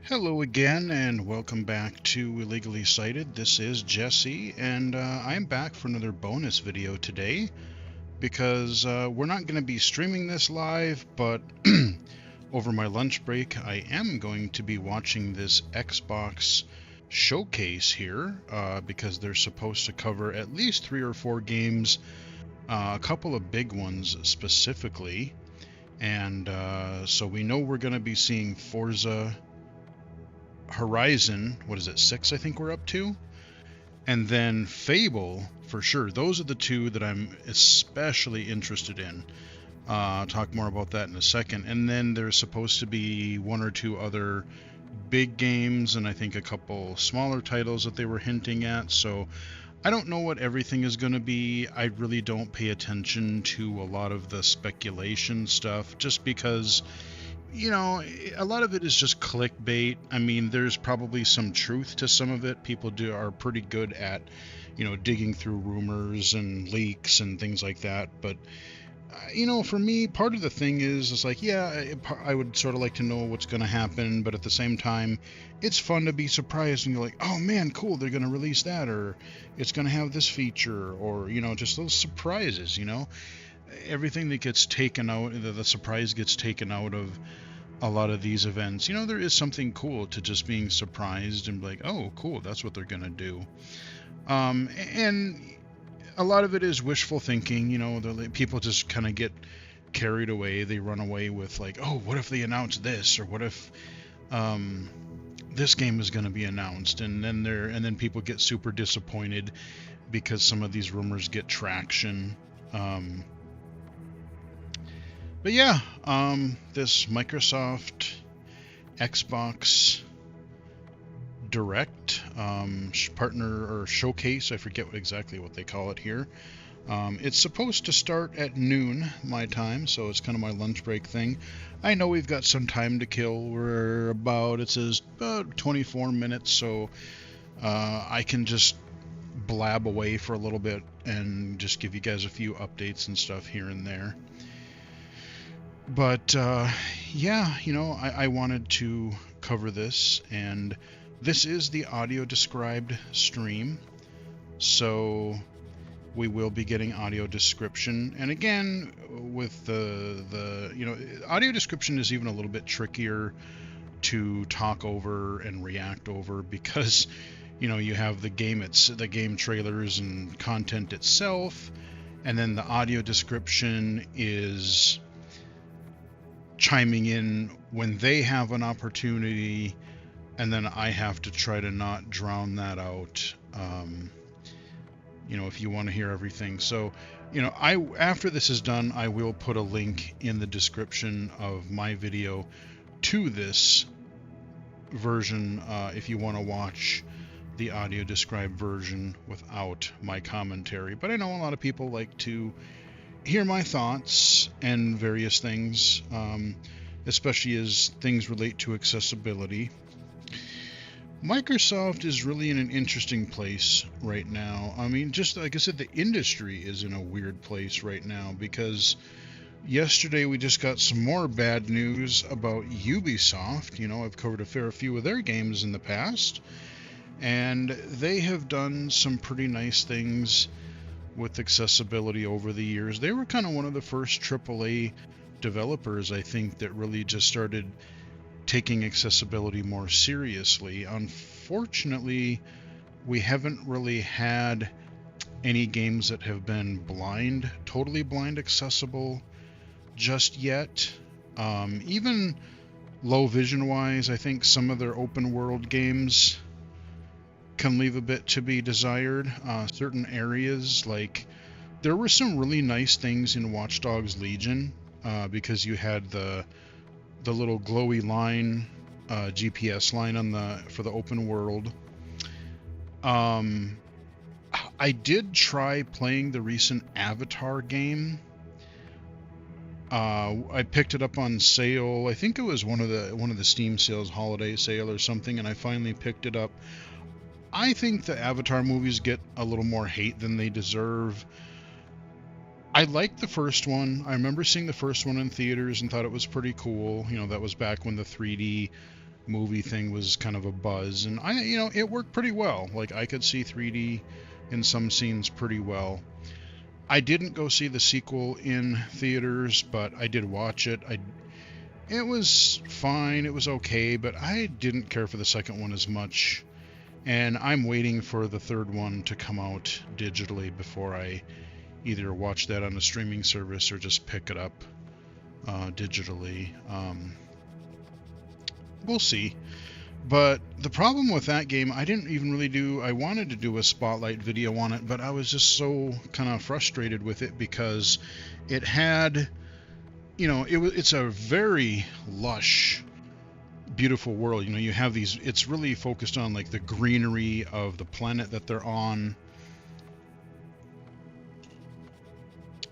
Hello again, and welcome back to Illegally Cited. This is Jesse, and I'm back for another bonus video today because we're not going to be streaming this live, but over my lunch break, I am going to be watching this Xbox showcase here because they're supposed to cover at least 3 or 4 games, a couple of big ones specifically, and so we know we're going to be seeing Forza Horizon, what is it, 6 I think we're up to, and then Fable for sure. Those are the two that I'm especially interested in. I'll talk more about that in a second. And then there's supposed to be 1 or 2 other big games and I think a couple smaller titles that they were hinting at. So I don't know what everything is going to be. I really don't pay attention to a lot of the speculation stuff just because a lot of it is just clickbait. I mean, there's probably some truth to some of it. People are pretty good at, digging through rumors and leaks and things like that. But, for me, part of the thing is like, yeah, I would sort of like to know what's going to happen. But at the same time, it's fun to be surprised and you're like, oh man, cool, they're going to release that, or it's going to have this feature, or, just those surprises. Everything that gets taken out, the surprise gets taken out of a lot of these events. There is something cool to just being surprised and like, oh, cool, that's what they're gonna do. And a lot of it is wishful thinking. People just kind of get carried away. They run away with like, oh, what if they announce this, or what if this game is going to be announced, and then people get super disappointed because some of these rumors get traction. But yeah, this Microsoft Xbox Direct partner or showcase, I forget exactly what they call it here. It's supposed to start at noon my time, so it's kind of my lunch break thing. I know we've got some time to kill. It says about 24 minutes, so I can just blab away for a little bit and just give you guys a few updates and stuff here and there. But yeah, I wanted to cover this, and this is the audio described stream, so we will be getting audio description. And again, with the audio description is even a little bit trickier to talk over and react over because you have the game trailers and content itself, and then the audio description is chiming in when they have an opportunity, and then I have to try to not drown that out. If you want to hear everything. So, after this is done, I will put a link in the description of my video to this version if you want to watch the audio described version without my commentary. But I know a lot of people like to hear my thoughts and various things, especially as things relate to accessibility. Microsoft is really in an interesting place right now. I mean, just like I said, the industry is in a weird place right now because yesterday we just got some more bad news about Ubisoft. I've covered a fair few of their games in the past, and they have done some pretty nice things with accessibility over the years. They were kind of one of the first AAA developers, I think, that really just started taking accessibility more seriously. Unfortunately, we haven't really had any games that have been totally blind accessible just yet. Even low vision wise, I think some of their open world games can leave a bit to be desired. Certain areas, like there were some really nice things in Watch Dogs Legion because you had the little glowy line, GPS line for the open world. I did try playing the recent Avatar game. I picked it up on sale. I think it was one of the Steam sales, holiday sale or something, and I finally picked it up. I think the Avatar movies get a little more hate than they deserve. I liked the first one. I remember seeing the first one in theaters and thought it was pretty cool. That was back when the 3D movie thing was kind of a buzz, and it worked pretty well. Like, I could see 3D in some scenes pretty well. I didn't go see the sequel in theaters, but I did watch it. It was fine, it was okay, but I didn't care for the second one as much. And I'm waiting for the third one to come out digitally before I either watch that on a streaming service or just pick it up digitally. We'll see. But the problem with that game, I didn't even really I wanted to do a spotlight video on it, but I was just so kind of frustrated with it because it had, it's a very lush, beautiful world. You have these, it's really focused on like the greenery of the planet that they're on.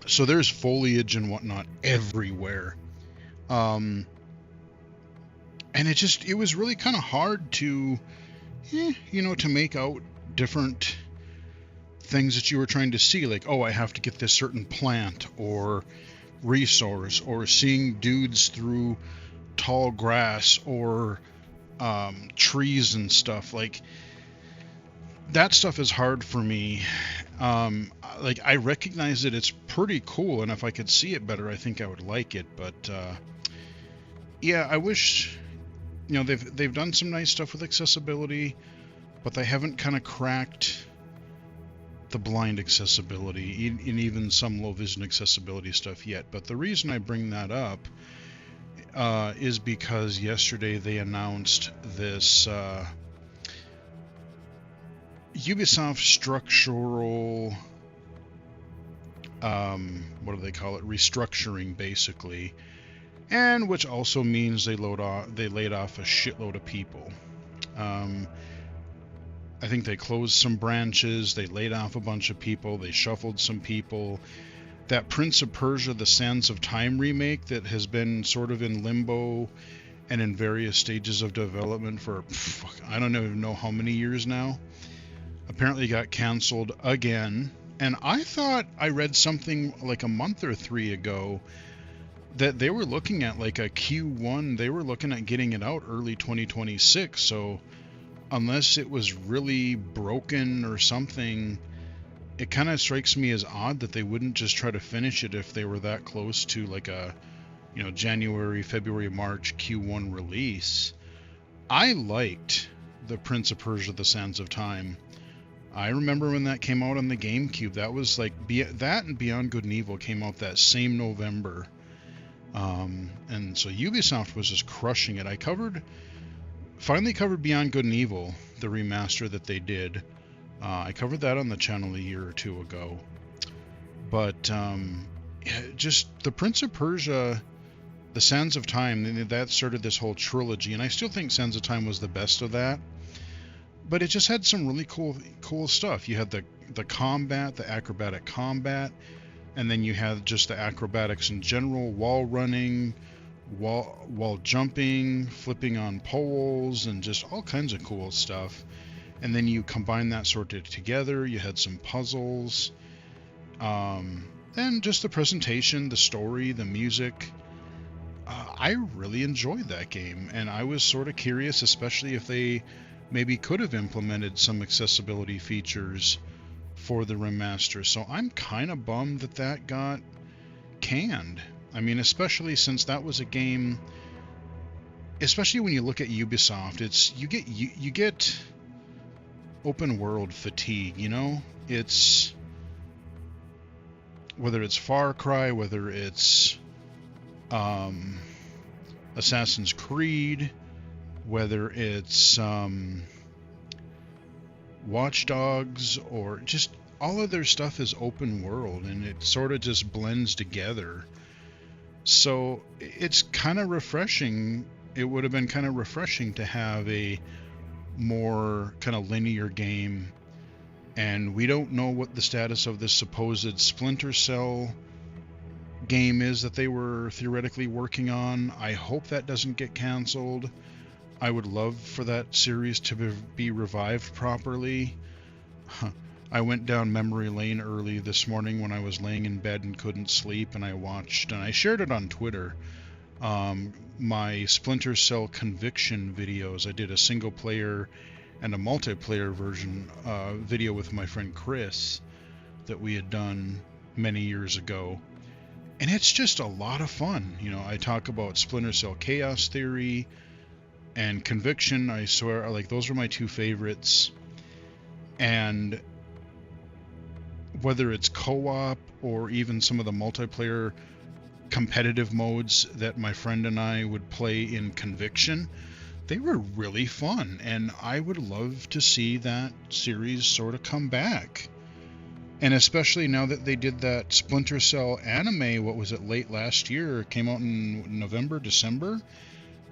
So there's foliage and whatnot everywhere. And it was really kind of hard to, to make out different things that you were trying to see. Like, oh, I have to get this certain plant or resource, or seeing dudes through tall grass or trees and stuff. Like, that stuff is hard for me. Like, I recognize that it's pretty cool, and if I could see it better, I think I would like it. But yeah, I wish, they've done some nice stuff with accessibility, but they haven't kind of cracked the blind accessibility and even some low vision accessibility stuff yet. But the reason I bring that up is because yesterday they announced this Ubisoft structural, what do they call it? Restructuring, basically, and which also means they laid off a shitload of people. I think they closed some branches, they laid off a bunch of people, they shuffled some people. That Prince of Persia: The Sands of Time remake that has been sort of in limbo and in various stages of development for I don't even know how many years now, apparently got canceled again. And I thought I read something like a month or 3 ago that they were looking at like a Q1, they were looking at getting it out early 2026. So unless it was really broken or something, it kind of strikes me as odd that they wouldn't just try to finish it if they were that close to like a, January, February, March Q1 release. I liked the Prince of Persia: The Sands of Time. I remember when that came out on the GameCube. That was like, that and Beyond Good and Evil came out that same November. And so Ubisoft was just crushing it. I finally covered Beyond Good and Evil, the remaster that they did. I covered that on the channel a year or 2 ago. But just the Prince of Persia, The Sands of Time, that started this whole trilogy, and I still think Sands of Time was the best of that. But it just had some really cool stuff. You had the combat, the acrobatic combat, and then you had just the acrobatics in general, wall running, wall jumping, flipping on poles, and just all kinds of cool stuff. And then you combine that sort of together. You had some puzzles, and just the presentation, the story, the music. I really enjoyed that game, and I was sort of curious, especially if they maybe could have implemented some accessibility features for the remaster. So I'm kind of bummed that got canned. I mean, especially since that was a game, especially when you look at Ubisoft, you get open world fatigue, It's, whether it's Far Cry, whether it's Assassin's Creed, whether it's Watch Dogs, or just all of their stuff is open world, and it sort of just blends together. So it's kind of refreshing. It would have been kind of refreshing to have a more kind of linear game. And we don't know what the status of this supposed Splinter Cell game is that they were theoretically working on. I hope that doesn't get canceled. I would love for that series to be revived properly. I went down memory lane early this morning when I was laying in bed and couldn't sleep, and I watched, and I shared it on Twitter, My Splinter Cell Conviction videos. I did a single player and a multiplayer version video with my friend Chris that we had done many years ago. And it's just a lot of fun. You know, I talk about Splinter Cell Chaos Theory and Conviction. I swear, like, those are my two favorites. And whether it's co-op or even some of the multiplayer competitive modes that my friend and I would play in Conviction, they were really fun. And I would love to see that series sort of come back. And especially now that they did that Splinter Cell anime, what was it, late last year? It came out in November, December,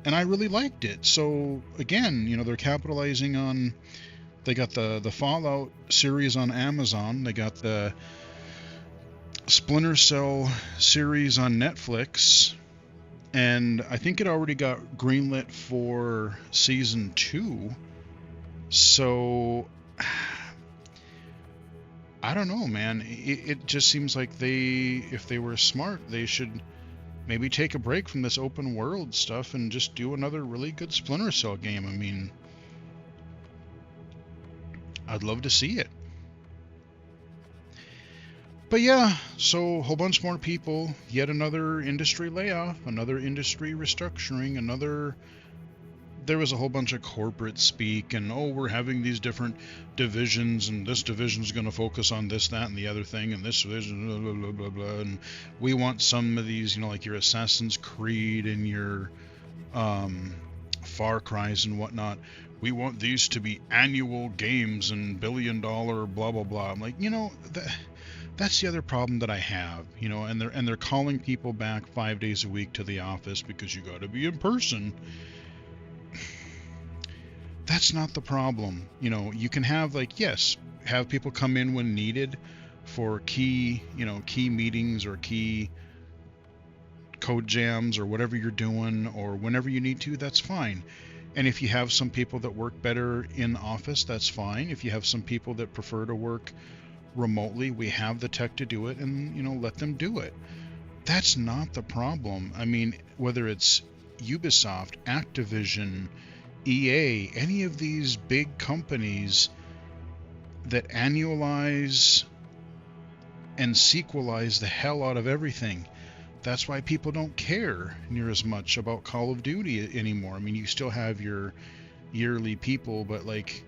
and I really liked it. So again, you know, they're capitalizing on. They got the Fallout series on Amazon. They got the Splinter Cell series on Netflix, and I think it already got greenlit for season 2. So I don't know, man. It just seems like if they were smart, they should maybe take a break from this open world stuff and just do another really good Splinter Cell game. I mean, I'd love to see it. But yeah, so a whole bunch more people, yet another industry layoff, another industry restructuring, there was a whole bunch of corporate speak and, oh, we're having these different divisions and this division is going to focus on this, that, and the other thing, and this division, blah, blah, blah, blah, blah, and we want some of these, you know, like your Assassin's Creed and your Far Cry's and whatnot. We want these to be annual games and billion-dollar blah, blah, blah. I'm like, you know, that's the other problem that I have, you know, and they're calling people back 5 days a week to the office because you got to be in person. That's not the problem. You know, you can have, like, yes, have people come in when needed for key meetings or key code jams or whatever you're doing, or whenever you need to, that's fine. And if you have some people that work better in office, that's fine. If you have some people that prefer to work remotely, we have the tech to do it, and, you know, let them do it. That's not the problem. I mean, whether it's Ubisoft, Activision, EA, any of these big companies that annualize and sequelize the hell out of everything. That's why people don't care near as much about Call of Duty anymore. I mean, you still have your yearly people, but, like,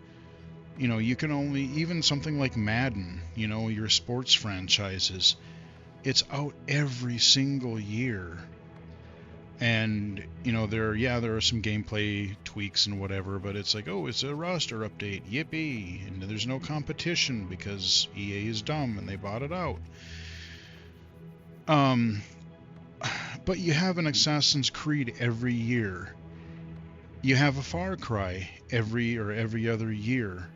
you know, you can only, even something like Madden, you know, your sports franchises, it's out every single year. And, you know, there are some gameplay tweaks and whatever, but it's like, oh, it's a roster update, yippee, and there's no competition because EA is dumb and they bought it out. But you have an Assassin's Creed every year. You have a Far Cry every other year.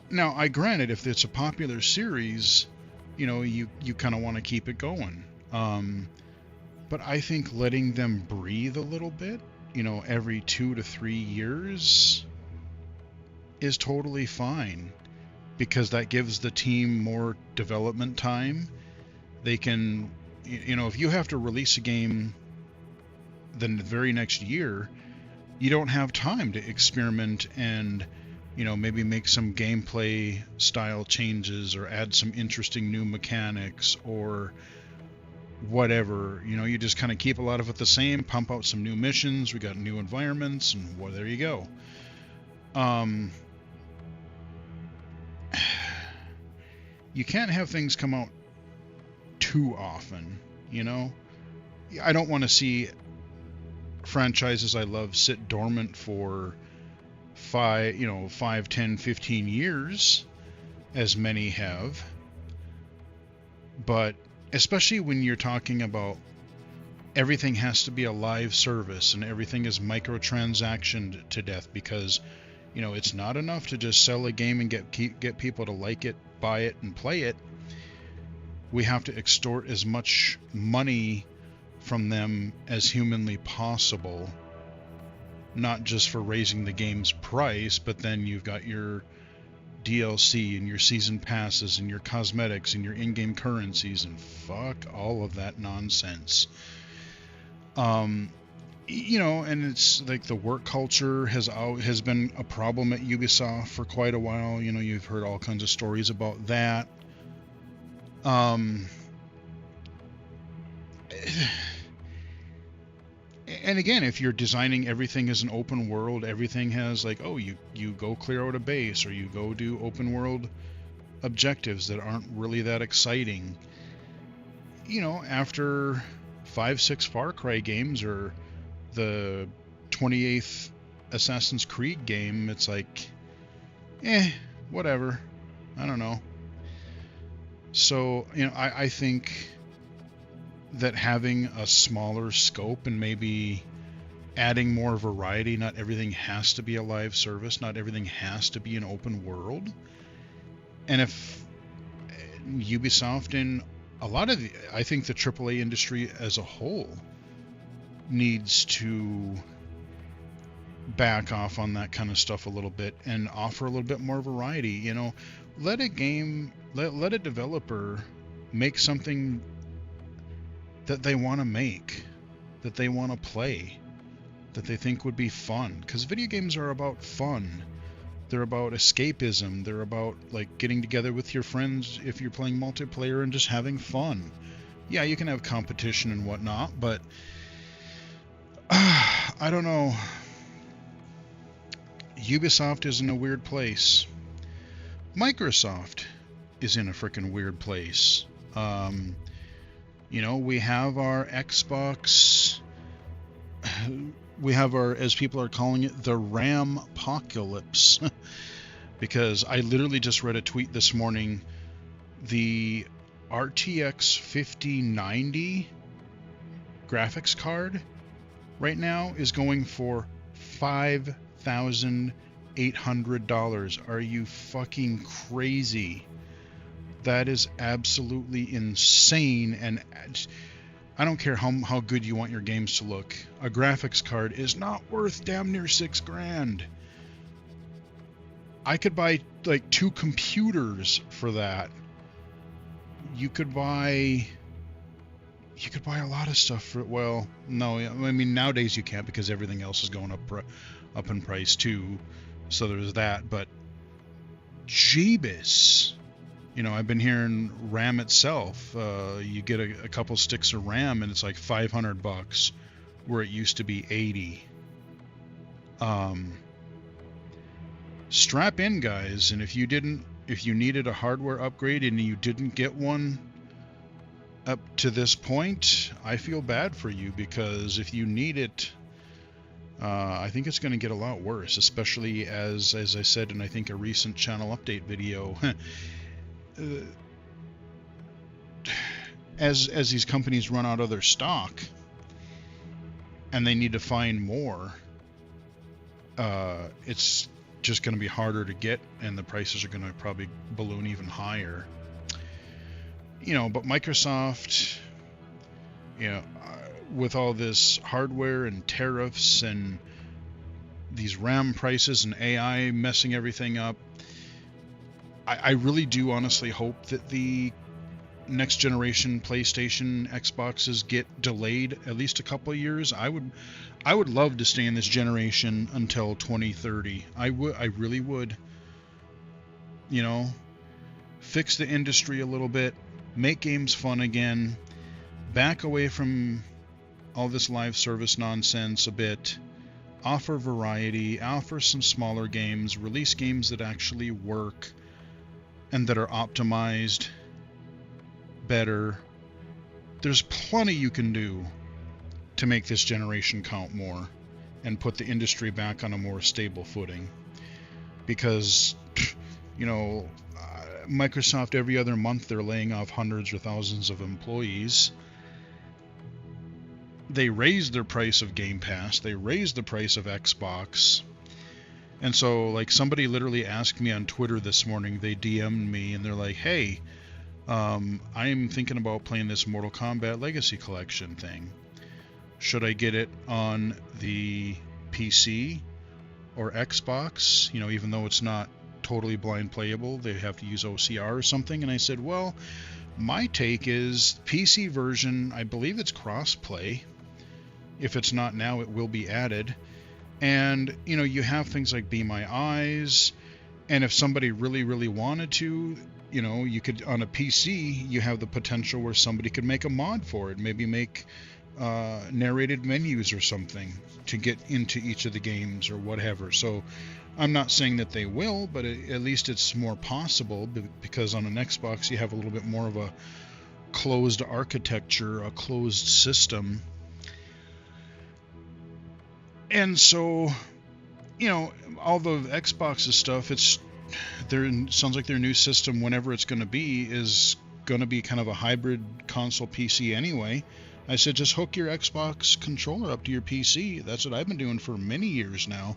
Now, I granted, if it's a popular series, you know, you kind of want to keep it going. But I think letting them breathe a little bit, you know, every 2 to 3 years is totally fine, because that gives the team more development time. They can, you know, if you have to release a game then the very next year, you don't have time to experiment and, you know, maybe make some gameplay style changes or add some interesting new mechanics or whatever. You know, you just kind of keep a lot of it the same, pump out some new missions, we got new environments, and well, there you go. You can't have things come out too often, you know? I don't want to see franchises I love sit dormant for 5, 10, 15 years, as many have. But especially when you're talking about everything has to be a live service and everything is microtransactioned to death, because, you know, it's not enough to just sell a game and get people to like it, buy it, and play it. We have to extort as much money from them as humanly possible, not just for raising the game's price, but then you've got your DLC and your season passes and your cosmetics and your in-game currencies and fuck all of that nonsense. Um, and it's like the work culture has been a problem at Ubisoft for quite a while. You've heard all kinds of stories about that. And again, if you're designing everything as an open world, everything has like, oh, you go clear out a base, or you go do open world objectives that aren't really that exciting. After 5-6 Far Cry games, or the 28th Assassin's Creed game, it's like, whatever. I don't know. So, I think that having a smaller scope and maybe adding more variety, not everything has to be a live service, not everything has to be an open world. And if Ubisoft and I think the AAA industry as a whole needs to back off on that kind of stuff a little bit and offer a little bit more variety. Let a developer make something that they want to make, that they want to play, that they think would be fun. Because video games are about fun. They're about escapism. They're about like getting together with your friends if you're playing multiplayer and just having fun. Yeah, you can have competition and whatnot, but I don't know. Ubisoft is in a weird place. Microsoft is in a freaking weird place. We have our Xbox. We have our, as people are calling it, the RAM-pocalypse. Because I literally just read a tweet this morning. The RTX 5090 graphics card right now is going for $5,800. Are you fucking crazy? That is absolutely insane. And I don't care how good you want your games to look. A graphics card is not worth damn near $6,000. I could buy like 2 computers for that. You could buy a lot of stuff for, well, no, I mean nowadays you can't because everything else is going up in price too. So there's that, but Jeebus. I've been hearing RAM itself. You get a couple sticks of RAM and it's like $500, where it used to be $80. Strap in, guys, and if you needed a hardware upgrade and you didn't get one up to this point, I feel bad for you, because if you need it, I think it's going to get a lot worse, especially as I said in I think a recent channel update video. As these companies run out of their stock and they need to find more, it's just going to be harder to get, and the prices are going to probably balloon even higher. But Microsoft, with all this hardware and tariffs and these RAM prices and AI messing everything up, I really do honestly hope that the next generation PlayStation, Xboxes get delayed at least a couple of years. I would love to stay in this generation until 2030. I really would. Fix the industry a little bit, make games fun again, back away from all this live service nonsense a bit, offer variety, offer some smaller games, release games that actually work and that are optimized better. There's plenty you can do to make this generation count more and put the industry back on a more stable footing. Because, Microsoft, every other month they're laying off hundreds or thousands of employees. They raised their price of Game Pass. They raised the price of Xbox. And so, like, somebody literally asked me on Twitter this morning, they DM'd me, and they're like, hey, I'm thinking about playing this Mortal Kombat Legacy Collection thing. Should I get it on the PC or Xbox? Even though it's not totally blind playable, they have to use OCR or something. And I said, well, my take is PC version, I believe it's cross-play. If it's not now, it will be added. And, you have things like Be My Eyes. And if somebody really, really wanted to, you could, on a PC, you have the potential where somebody could make a mod for it. Maybe make narrated menus or something to get into each of the games or whatever. So I'm not saying that they will, but at least it's more possible, because on an Xbox you have a little bit more of a closed architecture, a closed system. And so, all the Xbox's stuff, sounds like their new system, whenever it's going to be, is going to be kind of a hybrid console PC anyway. I said, just hook your Xbox controller up to your PC. That's what I've been doing for many years now.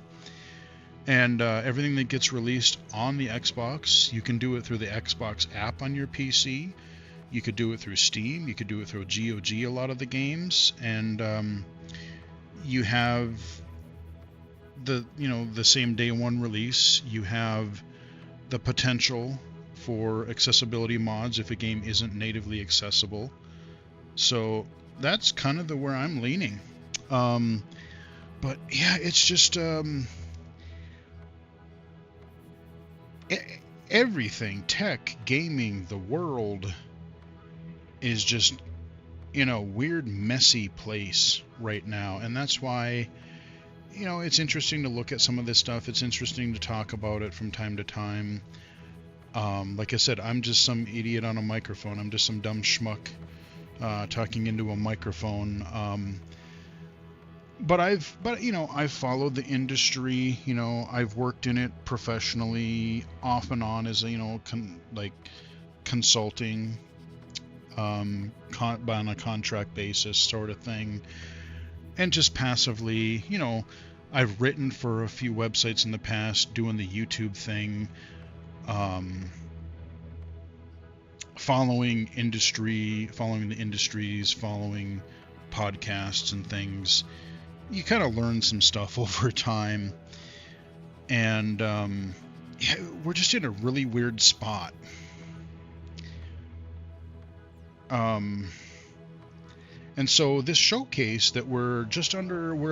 And everything that gets released on the Xbox, you can do it through the Xbox app on your PC. You could do it through Steam. You could do it through GOG, a lot of the games. And you have the same day one release. You have the potential for accessibility mods if a game isn't natively accessible. So that's kind of where I'm leaning. But yeah, it's just everything, tech, gaming, the world is just in a weird, messy place right now. And that's why, it's interesting to look at some of this stuff. It's interesting to talk about it from time to time. Like I said, I'm just some idiot on a microphone. I'm just some dumb schmuck talking into a microphone. But I've followed the industry. I've worked in it professionally, off and on, as consulting, on a contract basis sort of thing, and just passively. I've written for a few websites in the past, doing the YouTube thing, following the industries, following podcasts and things. You kind of learn some stuff over time, and we're just in a really weird spot. And so this showcase that we're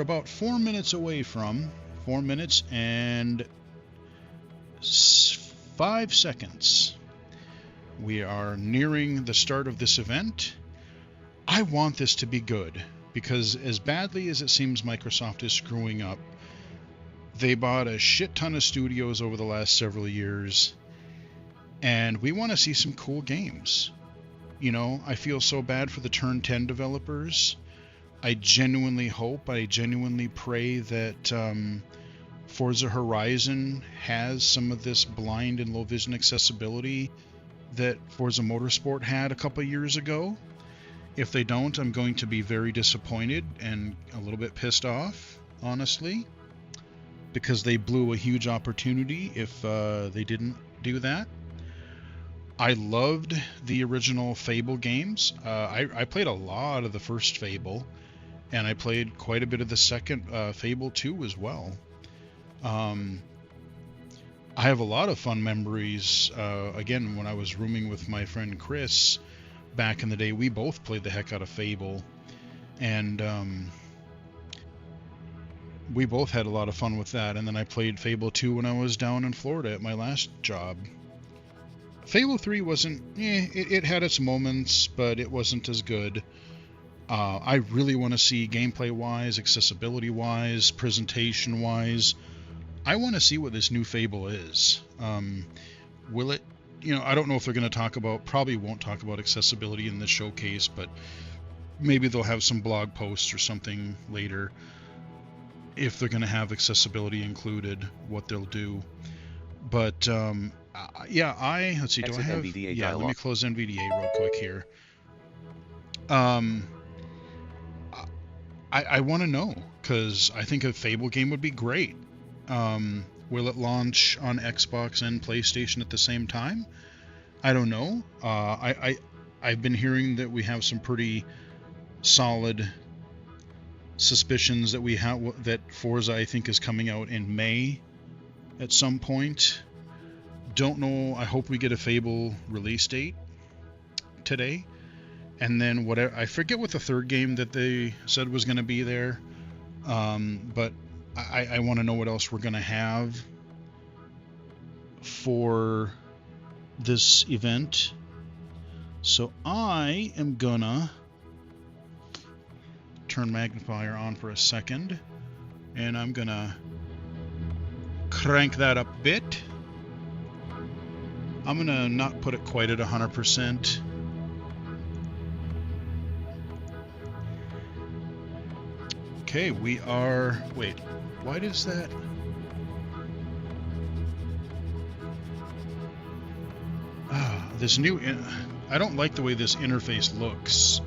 about 4 minutes away from, 4 minutes and 5 seconds. We are nearing the start of this event. I want this to be good, because as badly as it seems Microsoft is screwing up, they bought a shit ton of studios over the last several years, and we want to see some cool games. I feel so bad for the Turn 10 developers. I genuinely pray that Forza Horizon has some of this blind and low vision accessibility that Forza Motorsport had a couple years ago. If they don't, I'm going to be very disappointed and a little bit pissed off, honestly, because they blew a huge opportunity if they didn't do that. I loved the original Fable games. I played a lot of the first Fable, and I played quite a bit of the second Fable 2 as well. I have a lot of fun memories. Again, when I was rooming with my friend Chris back in the day, we both played the heck out of Fable, and we both had a lot of fun with that. And then I played Fable 2 when I was down in Florida at my last job. Fable 3 wasn't, it had its moments, but it wasn't as good. I really want to see gameplay-wise, accessibility-wise, presentation-wise. I want to see what this new Fable is. Will it, I don't know if they're going to probably won't talk about accessibility in this showcase, but maybe they'll have some blog posts or something later. If they're going to have accessibility included, what they'll do. But, let's see, do I have... NVDA yeah, dialog. Let me close NVDA real quick here. I want to know, because I think a Fable game would be great. Will it launch on Xbox and PlayStation at the same time? I don't know. I've been hearing that we have some pretty solid suspicions that Forza, I think, is coming out in May at some point. Don't know. I hope we get a Fable release date today. And then whatever, I forget what the third game that they said was going to be there, but I want to know what else we're going to have for this event. So I am gonna turn magnifier on for a second, and I'm gonna crank that up a bit. I'm gonna not put it quite at 100%. Okay, we are, wait, why does that? This new, I don't like the way this interface looks.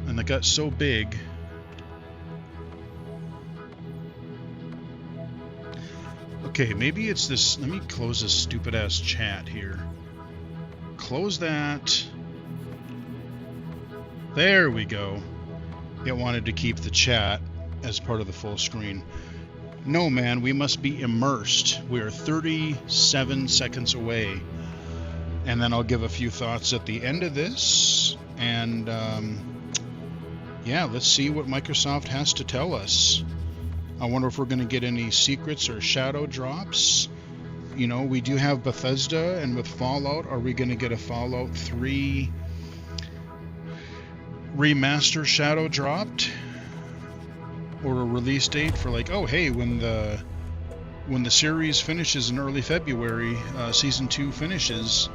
And it got so big. Okay, maybe it's this, let me close this stupid ass chat here. Close that. There we go. It wanted to keep the chat as part of the full screen. No, man, we must be immersed. We are 37 seconds away. And then I'll give a few thoughts at the end of this. And yeah, let's see what Microsoft has to tell us. I wonder if we're going to get any secrets or shadow drops. You know, we do have Bethesda, and with Fallout, are we going to get a Fallout 3 remaster shadow dropped? Or a release date for like, oh hey, when the series finishes in early February, Season 2 finishes,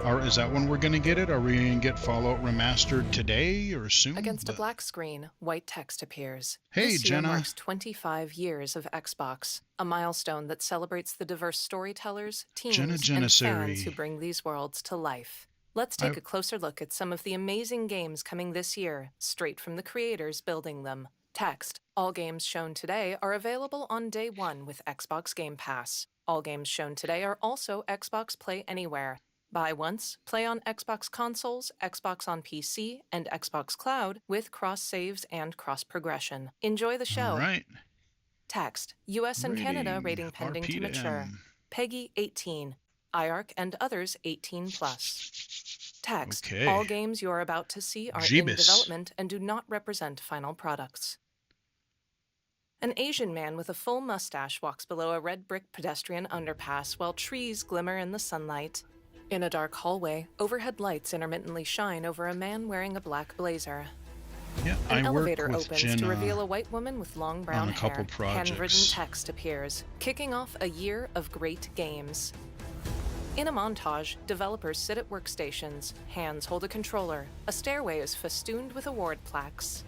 is that when we're going to get it? Are we going to get Fallout Remastered today or soon? Against a black screen, white text appears. Hey, this year Jenna. marks 25 years of Xbox, a milestone that celebrates the diverse storytellers, teams, and fans who bring these worlds to life. Let's take a closer look at some of the amazing games coming this year, straight from the creators building them. Text. All games shown today are available on day one with Xbox Game Pass. All games shown today are also Xbox Play Anywhere. Buy once, play on Xbox consoles, Xbox on PC, and Xbox Cloud with cross-saves and cross-progression. Enjoy the show. All right. Text. US and Canada rating pending to mature. PEGI 18. IARC and others 18+. Text. Okay. All games you are about to see are in development and do not represent final products. An Asian man with a full mustache walks below a red brick pedestrian underpass while trees glimmer in the sunlight. In a dark hallway, overhead lights intermittently shine over a man wearing a black blazer. Yeah, An elevator opens to reveal a white woman with long brown hair. Handwritten text appears, kicking off a year of great games. In a montage, developers sit at workstations, hands hold a controller, a stairway is festooned with award plaques.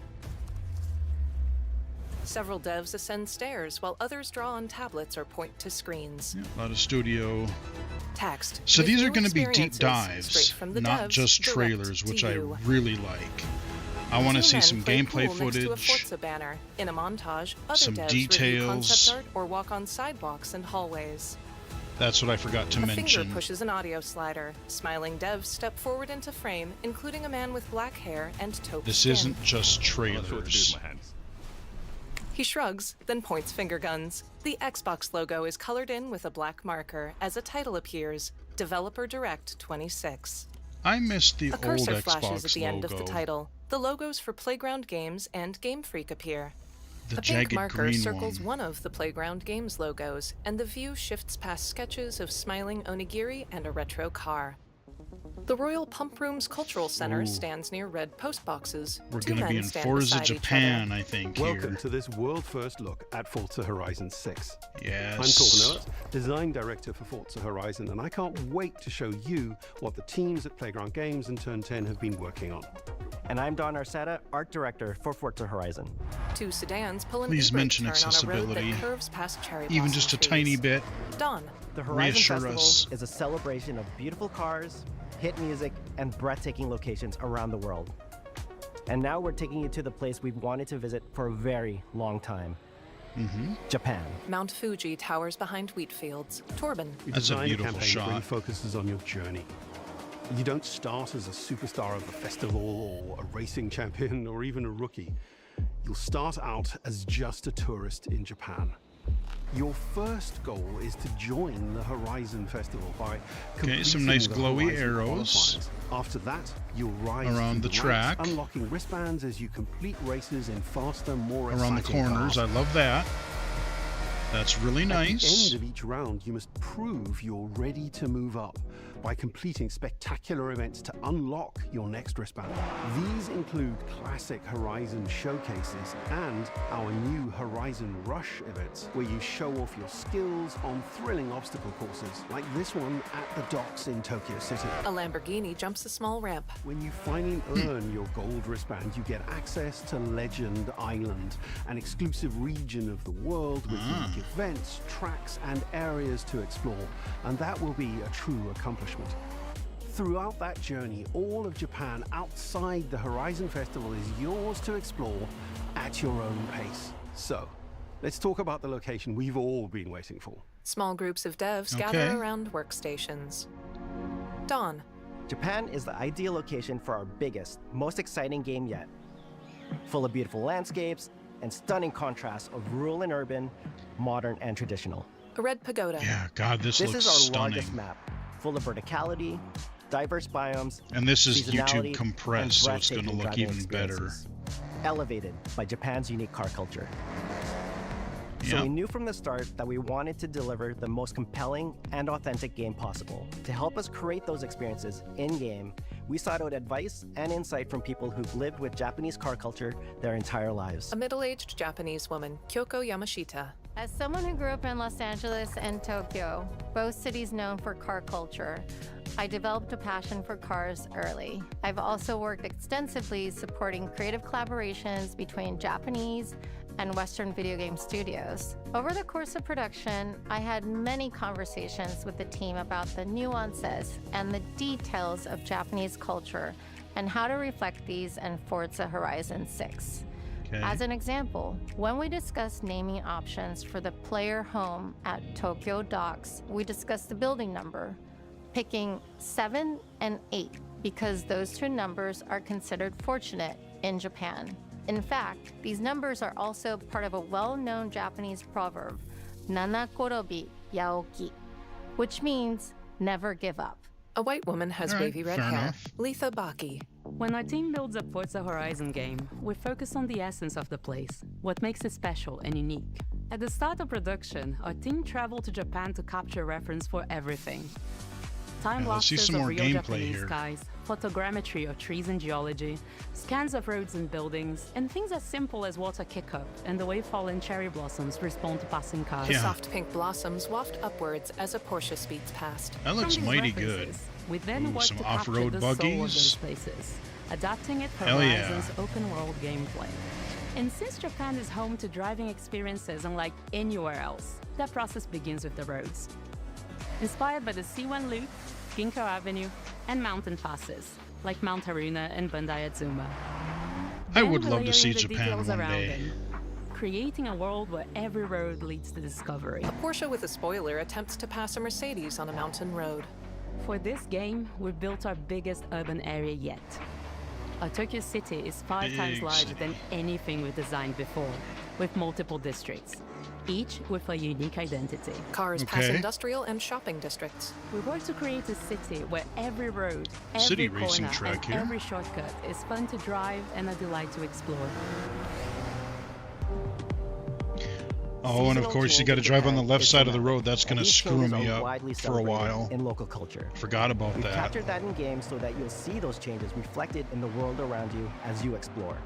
Several devs ascend stairs while others draw on tablets or point to screens. Yeah, a lot of studio. Text. So these are going to be deep dives, not just trailers, which I really like. I want to see some gameplay footage, next to a Forza banner. In a montage, other some devs details, review concept art or walk on sidewalks and hallways. That's what I forgot to mention. A finger pushes an audio slider. Smiling devs step forward into frame, including a man with black hair and taupe This skin. isn't just trailers. He shrugs, then points finger guns. The Xbox logo is colored in with a black marker as a title appears, Developer Direct 26. I missed the a old cursor Xbox flashes at the logo. end of the title. The logos for Playground Games and Game Freak appear. The a jagged pink marker green circles one of the Playground Games logos, and the view shifts past sketches of smiling onigiri and a retro car. The Royal Pump Room's Cultural Center stands near red post boxes. We're going to be in Forza Japan, I think. Welcome to this world-first look at Forza Horizon 6. Yes. I'm Torben Oert, Design Director for Forza Horizon, and I can't wait to show you what the teams at Playground Games and Turn 10 have been working on. And I'm Don Arceta, Art Director for Forza Horizon. Two sedans pull an Please e-brake mention turn accessibility, on a road that curves past cherry even just a trees. tiny bit. Don. The Horizon Reassure Festival us. is a celebration of beautiful cars, hit music, and breathtaking locations around the world. And now we're taking you to the place we've wanted to visit for a very long time. Japan. Mount Fuji towers behind wheat fields. Torben. That's a beautiful campaign shot. That really focuses on your journey. You don't start as a superstar of a festival or a racing champion or even a rookie. You'll start out as just a tourist in Japan. Your first goal is to join the Horizon Festival by completing some nice glowy Horizon arrows. qualifiers. After that, you'll rise around the track, ranks, unlocking wristbands as you complete races in faster, more around the corners. cars. I love that. That's really nice. At the end of each round, you must prove you're ready to move up by completing spectacular events to unlock your next wristband. These include classic Horizon showcases and our new Horizon Rush events, where you show off your skills on thrilling obstacle courses, like this one at the docks in Tokyo City. A Lamborghini jumps a small ramp. When you finally earn your gold wristband, you get access to Legend Island, an exclusive region of the world with unique events, tracks, and areas to explore, and that will be a true accomplishment. Throughout that journey, all of Japan outside the Horizon Festival is yours to explore at your own pace. So, let's talk about the location we've all been waiting for. Small groups of devs gather around workstations. Dawn. Japan is the ideal location for our biggest, most exciting game yet. Full of beautiful landscapes and stunning contrasts of rural and urban, modern and traditional. A red pagoda. Yeah, God, this looks is our stunning. largest map, full of verticality, diverse biomes, and this is seasonality, YouTube compressed, so it's going to look even better. Elevated by Japan's unique car culture. So we knew from the start that we wanted to deliver the most compelling and authentic game possible. To help us create those experiences in-game, we sought out advice and insight from people who've lived with Japanese car culture their entire lives. A middle-aged Japanese woman, Kyoko Yamashita. As someone who grew up in Los Angeles and Tokyo, both cities known for car culture, I developed a passion for cars early. I've also worked extensively supporting creative collaborations between Japanese and Western video game studios. Over the course of production, I had many conversations with the team about the nuances and the details of Japanese culture and how to reflect these in Forza Horizon 6. As an example, when we discussed naming options for the player home at Tokyo Docks, we discussed the building number, picking 7 and 8 because those two numbers are considered fortunate in Japan. In fact, these numbers are also part of a well-known Japanese proverb, Nanakorobi Yaoki, which means never give up. A white woman has wavy red hair. Enough. Letha Baki. When our team builds a Forza Horizon game, we focus on the essence of the place, what makes it special and unique. At the start of production, our team traveled to Japan to capture reference for everything. Time lapses of real Japanese skies, photogrammetry of trees and geology, scans of roads and buildings, and things as simple as water kick-up and the way fallen cherry blossoms respond to passing cars. The soft pink blossoms waft upwards as a Porsche speeds past. That looks mighty good. We then work some to capture off-road the soul of buggies. those places, adapting it for Hell yeah. Horizon's open-world gameplay. And since Japan is home to driving experiences unlike anywhere else, that process begins with the roads. Inspired by the C1 Loop, Ginkgo Avenue, and mountain passes, like Mount Haruna and Bandai Atsuma. I would Then love to see layering the Japan details one around day. them, creating a world where every road leads to discovery. A Porsche with a spoiler attempts to pass a Mercedes on a mountain road. For this game, we've built our biggest urban area yet. Our Tokyo City is 5 times larger than anything we've designed before, with multiple districts, each with a unique identity. Cars pass industrial and shopping districts. We work to create a city where every road, City every racing corner, track and here. every shortcut is fun to drive and a delight to explore. Oh, and of course you got to drive on the left side of the road. That's going to screw me up for a while. In local culture. Forgot about We've that. captured that in game so that you'll see those changes reflected in the world around you as you explore.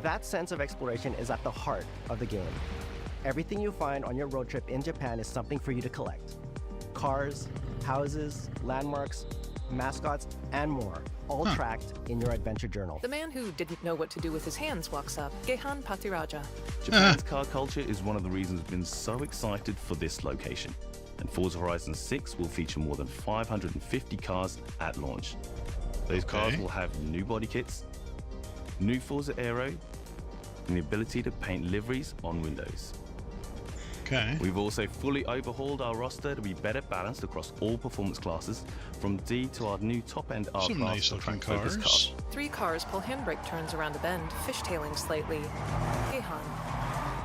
That sense of exploration is at the heart of the game. Everything you find on your road trip in Japan is something for you to collect. Cars, houses, landmarks, mascots, and more, all tracked in your adventure journal. The man who didn't know what to do with his hands walks up, Gehan Patiraja. Japan's car culture is one of the reasons we've been so excited for this location. And Forza Horizon 6 will feature more than 550 cars at launch. Those cars will have new body kits, new Forza Aero, and the ability to paint liveries on windows. Okay. We've also fully overhauled our roster to be better balanced across all performance classes, from D to our new top-end R-Class. Some nice looking track-focused cars. 3 cars pull handbrake turns around a bend, fishtailing slightly. Gehan.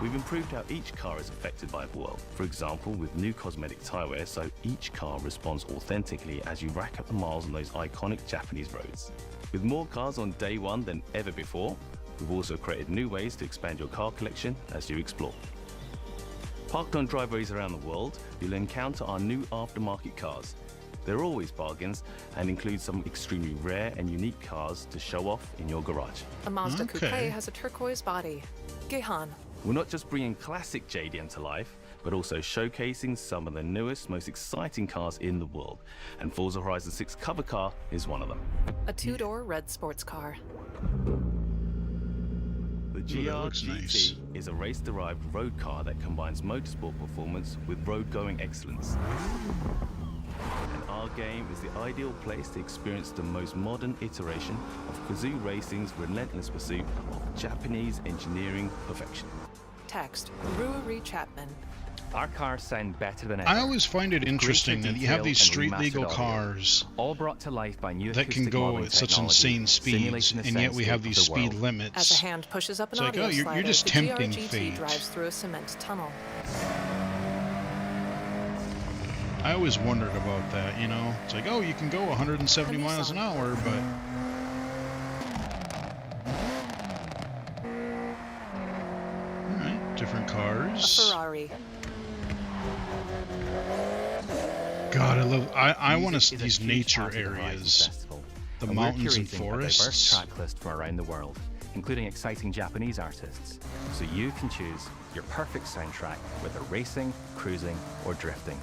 We've improved how each car is affected by the world. For example, with new cosmetic tire wear, so each car responds authentically as you rack up the miles on those iconic Japanese roads. With more cars on day one than ever before, we've also created new ways to expand your car collection as you explore. Parked on driveways around the world, you'll encounter our new aftermarket cars. They're always bargains and include some extremely rare and unique cars to show off in your garage. A Mazda Coupe has a turquoise body. Gehan. We're not just bringing classic JDM to life, but also showcasing some of the newest, most exciting cars in the world. And Forza Horizon 6 cover car is one of them. A two-door red sports car. The GR GT is a race-derived road car that combines motorsport performance with road-going excellence. And our game is the ideal place to experience the most modern iteration of Kazoo Racing's relentless pursuit of Japanese engineering perfection. Text, Ruari Chapman. Our cars sound better than ever. I always find it interesting that you have these street-legal cars all brought to life by new that can go at such insane speeds, and yet we have these speed limits. As a hand pushes up an audio like, slider, you're just the tempting GR GT fate. drives through a cement tunnel. I always wondered about that, you know? It's like, oh, you can go 170 miles an hour, but... Alright, different cars. A Ferrari. God, I love... I want to these nature areas. The mountains and forests. A diverse track list from around the world, including exciting Japanese artists. So you can choose your perfect soundtrack, whether racing, cruising, or drifting.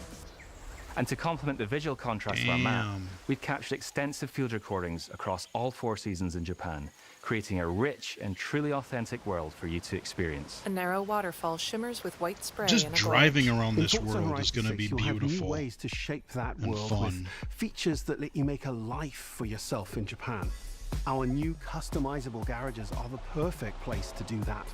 And to complement the visual contrast of our map, we've captured extensive field recordings across all 4 seasons in Japan, creating a rich and truly authentic world for you to experience. A narrow waterfall shimmers with white spray. Just in a driving gorge. around this world is going to be You'll have beautiful new ways to shape that and world fun. with features that let you make a life for yourself in Japan. Our new customizable garages are the perfect place to do that.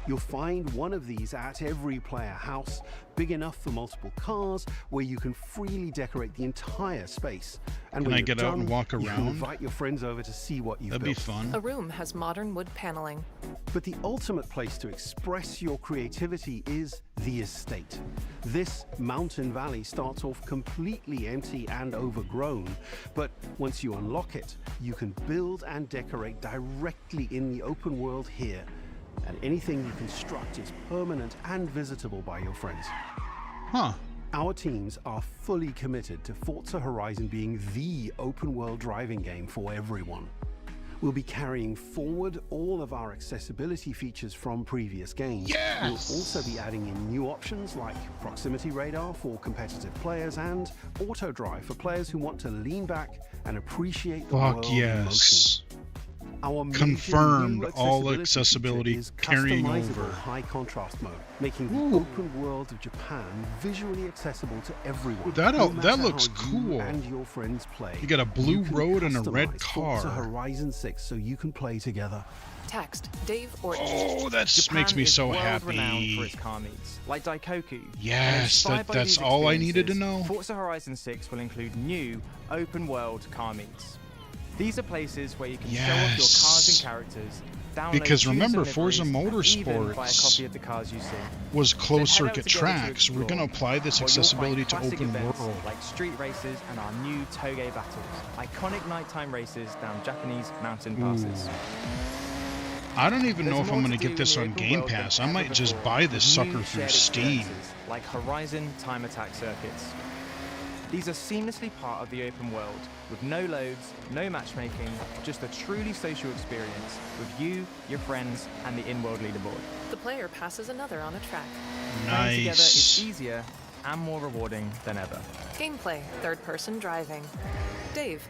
You'll find one of these at every player house, big enough for multiple cars, where you can freely decorate the entire space. And Can when I you're get out and done, walk you can around? invite your friends over to see what you've That'd built. be fun. A room has modern wood paneling. But the ultimate place to express your creativity is the estate. This mountain valley starts off completely empty and overgrown, but once you unlock it, you can build and decorate directly in the open world here. And anything you construct is permanent and visitable by your friends. Huh. Our teams are fully committed to Forza Horizon being the open world driving game for everyone. We'll be carrying forward all of our accessibility features from previous games. Yes! We'll also be adding in new options like proximity radar for competitive players and auto drive for players who want to lean back and appreciate the world in motion. Yes. Our major Confirmed new all accessibility accessibility feature is carrying customizable over. high contrast mode, making the open world of Japan visually accessible to everyone. That no that matter looks how you cool. and your friends play. You got a blue can road and a red customize car. Forza Horizon 6 so you can play together. Text, Dave Orton. Oh, that Japan makes me is so world-renowned for its happy. car meets, like Daikoku. Yes, And inspired by that's these all I needed to experiences, know. Forza Horizon 6 will include new open-world car meets. These are places where you can show off your cars and Yes. characters, download Because tunes remember, and Forza liveries, and even buy a Motorsports copy of the cars you see. was Then closed head out circuit together to tracks. We're going to explore, apply this where you'll find accessibility to classic open events world. like street races and our new Toge battles, iconic nighttime races down Japanese mountain passes. I don't even know There's if I'm more going to do get this in on the open Game world than Pass. I ever might just before, buy this with new sucker through shared Steam. experiences like Horizon Time Attack circuits. These are seamlessly part of the open world, with no loads, no matchmaking, just a truly social experience with you, your friends, and the in-world leaderboard. The player passes another on a track. Playing together is Nice. easier and more rewarding than ever. Gameplay, third-person driving. Dave.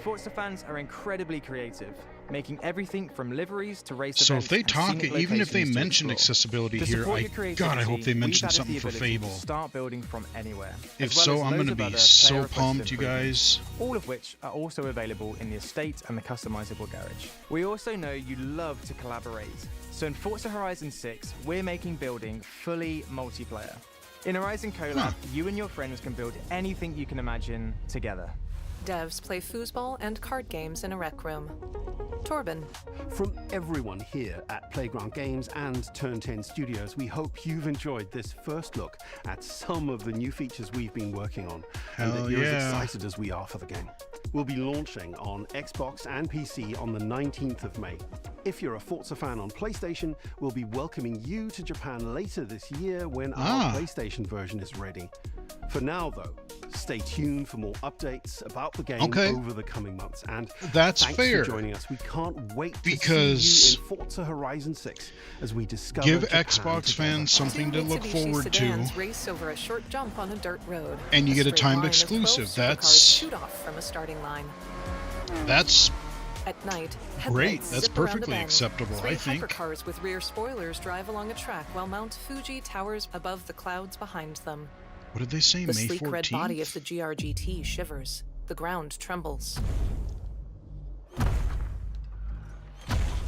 Forza fans are incredibly creative, making everything from liveries to race So events if they and talk, scenic even if they locations to mention explore. accessibility To here, support your God, I hope they creativity, mention we've added something the for ability Fable. to start building from anywhere. If as well so, as I'm loads going to of be other so player-requested pumped, you improvements, guys. all of which are also available in the estate and the customizable garage. We also know you love to collaborate, so in Forza Horizon 6, we're making building fully multiplayer. In Horizon Collab, you and your friends can build anything you can imagine together. Devs play foosball and card games in a rec room. Torben. From everyone here at Playground Games and Turn 10 Studios, we hope you've enjoyed this first look at some of the new features we've been working on, and that you're as excited as we are for the game. We'll be launching on Xbox and PC on the 19th of May. If you're a Forza fan on PlayStation, we'll be welcoming you to Japan later this year when our PlayStation version is ready. For now, though, stay tuned for more updates about the game over the coming months. And that's thanks fair. for joining us. We can't wait to because see you in Forza Horizon 6 as we discover give Japan Xbox fans something to look forward to. Race over a short jump on a dirt road. And you get a timed exclusive. That's shoot off from a starting line. That's at night, great. That's perfectly acceptable, I think. Hypercars with rear spoilers drive along a track while Mount Fuji towers above the clouds behind them. What did they say, the May 14th? The sleek red body of the GRGT shivers. The ground trembles.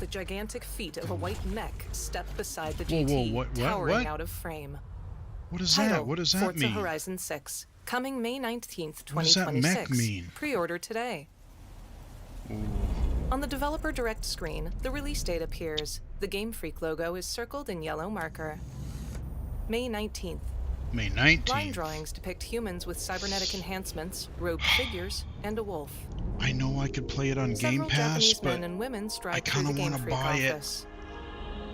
The gigantic feet of a white mech step beside the GT, towering out of frame. What is that? What does that Forza mean? Horizon 6, coming May 19th, 2026. What does that mech mean? Pre-order today. On the Developer Direct screen, the release date appears. The Game Freak logo is circled in yellow marker. May 19th. May 19th. Line drawings depict humans with cybernetic enhancements, robed figures, and a wolf. I know I could play it on Game Pass, Japanese but men and women I kind of want to buy it.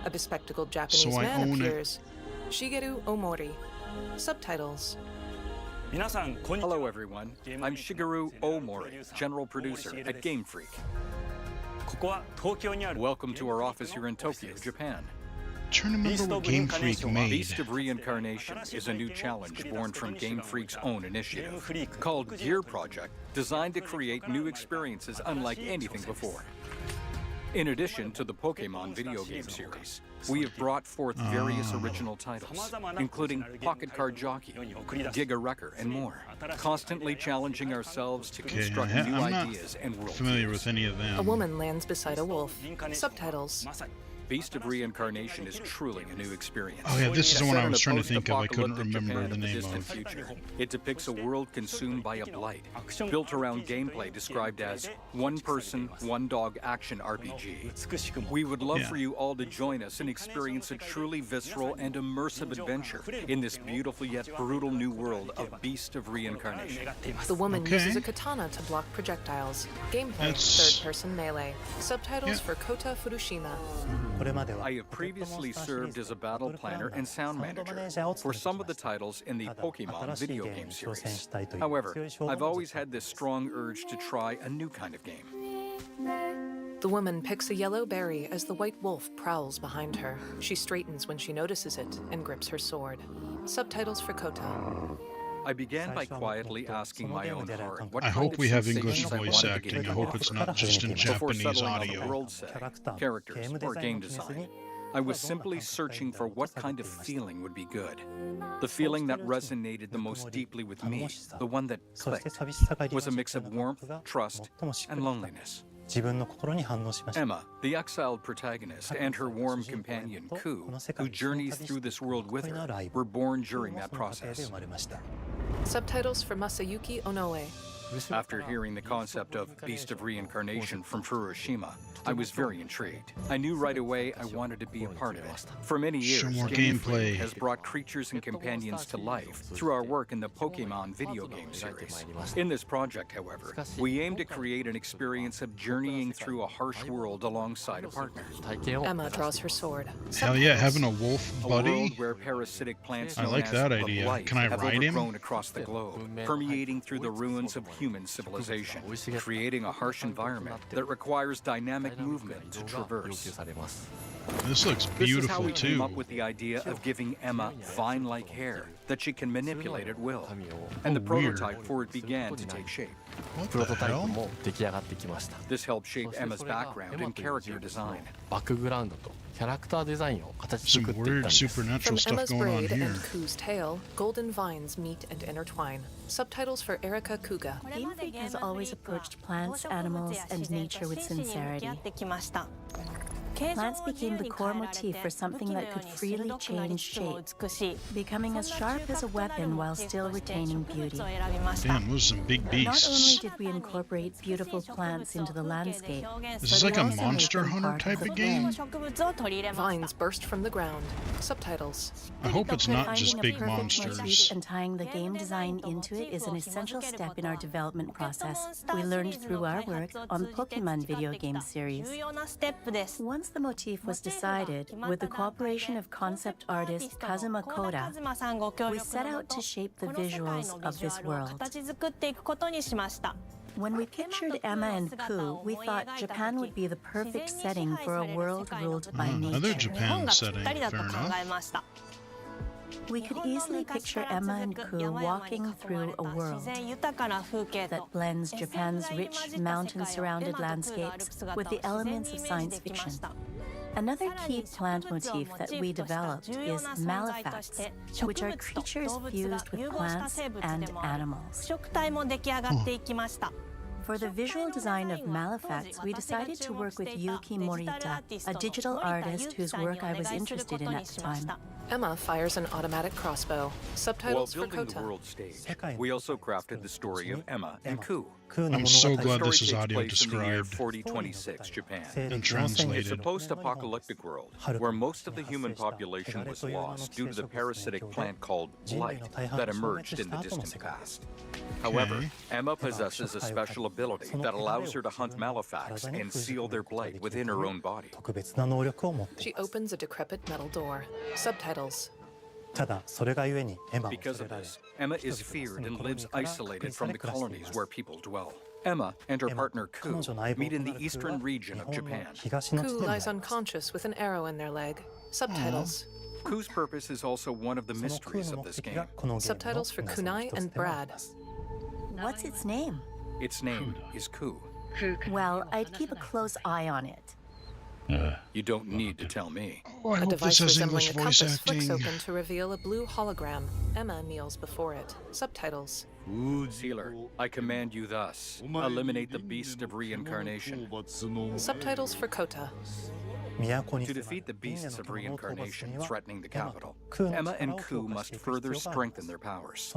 A bespectacled Japanese man appears. Shigeru Omori. Subtitles. Hello everyone, I'm Shigeru Omori, General Producer at Game Freak. Welcome to our office here in Tokyo, Japan. Trying to remember what Game Freak made. Beast of Reincarnation is a new challenge born from Game Freak's own initiative, called Gear Project, designed to create new experiences unlike anything before. In addition to the Pokemon video game series, we have brought forth various original titles, including Pocket Card Jockey, Giga Wrecker, and more, constantly challenging ourselves to construct new ideas and worlds. Familiar with any of them? A woman lands beside a wolf. Subtitles. Beast of Reincarnation is truly a new experience. Oh yeah, this is the one I was trying to think of. I couldn't remember the name of. Future. It depicts a world consumed by a blight, built around gameplay described as one-person, one-dog action RPG. We would love for you all to join us and experience a truly visceral and immersive adventure in this beautiful yet brutal new world of Beast of Reincarnation. The woman uses a katana to block projectiles. Gameplay, third-person melee. Subtitles for Kota Furushima. I have previously served as a battle planner and sound manager for some of the titles in the Pokemon video game series. However, I've always had this strong urge to try a new kind of game. The woman picks a yellow berry as the white wolf prowls behind her. She straightens when she notices it and grips her sword. Subtitles for Kota. I began by quietly asking my own heart what I hope we have English voice acting. I hope it's not just in Japanese audio. World setting, characters, or game design. I was simply searching for what kind of feeling would be good. The feeling that resonated the most deeply with me, the one that clicked, was a mix of warmth, trust, and loneliness. Emma, the exiled protagonist, and her warm companion, Ku, who journeys through this world with her, were born during that process. Subtitles for Masayuki Onoe. After hearing the concept of Beast of Reincarnation from Furushima, I was very intrigued. I knew right away I wanted to be a part of it. For many years, Game Freak has brought creatures and companions to life through our work in the Pokemon video game series. In this project, however, we aim to create an experience of journeying through a harsh world alongside a partner. Emma draws her sword. Hell yeah, having a wolf buddy. A world where parasitic plants I like that idea. Can I ride him? Across the globe, permeating through the ruins of human civilization, creating a harsh environment that requires dynamic movement to traverse. This looks beautiful This is how we too. came up with the idea of giving Emma vine-like hair that she can manipulate at will, and the prototype for it began to take shape. What the hell? This helped shape Emma's background and character design. Some weird supernatural From Emma's stuff going on braid here. and Ku's tail, golden vines meet and intertwine. Subtitles for Erika Kuga. Game Freak has always approached plants, animals, and nature with sincerity. Plants became the core motif for something that could freely change shape, becoming as sharp as a weapon while still retaining beauty. Damn, those are some big beasts. Not only did we incorporate beautiful plants into the landscape, Is this like a Monster Hunter type of game? Vines burst from the ground. Subtitles. I hope it's not Finding just a big perfect monsters. motif and tying the game design into it is an essential step in our development process. We learned through our work on the Pokemon video game series. Once the motif was decided, with the cooperation of concept artist Kazuma Koda, we set out to shape the visuals of this world. When we pictured Emma and Ku, we thought Japan would be the perfect setting for a world ruled by nature. Another Japan setting, fair enough. We could easily picture Emma and Ku walking through a world that blends Japan's rich mountain-surrounded landscapes with the elements of science fiction. Another key plant motif that we developed is malefacts, which are creatures fused with plants and animals. For the visual design of malefacts, we decided to work with Yuki Morita, a digital artist whose work I was interested in at the time. Emma fires an automatic crossbow. Subtitles While for building Kota. the world stage, we also crafted the story of Emma and Ku. I'm so glad The this story is takes audio place in the year described 4026 Japan. and It's translated. a post-apocalyptic world where most of the human population was lost due to the parasitic plant called blight that emerged in the distant past. However, Emma possesses a special ability that allows her to hunt malefacts and seal their blight within her own body. She opens a decrepit metal door. Subtitles. Because of this, Emma is feared and lives isolated from the colonies where people dwell. Emma and her partner Ku meet in the eastern region of Japan. Ku lies unconscious with an arrow in their leg. Subtitles. Ku's purpose is also one of the mysteries of this game. Subtitles for Kunai and Brad. What's its name? Its name is Ku. Well, I'd keep a close eye on it. You don't need to tell me. Oh, I A hope device this has resembling English a voice compass flicks acting. open to reveal a blue hologram. Emma kneels before it. Subtitles. Sealer, I command you thus. Eliminate the beast of reincarnation. Subtitles for Kota. To defeat the beasts of reincarnation threatening the capital, Emma and Ku must further strengthen their powers.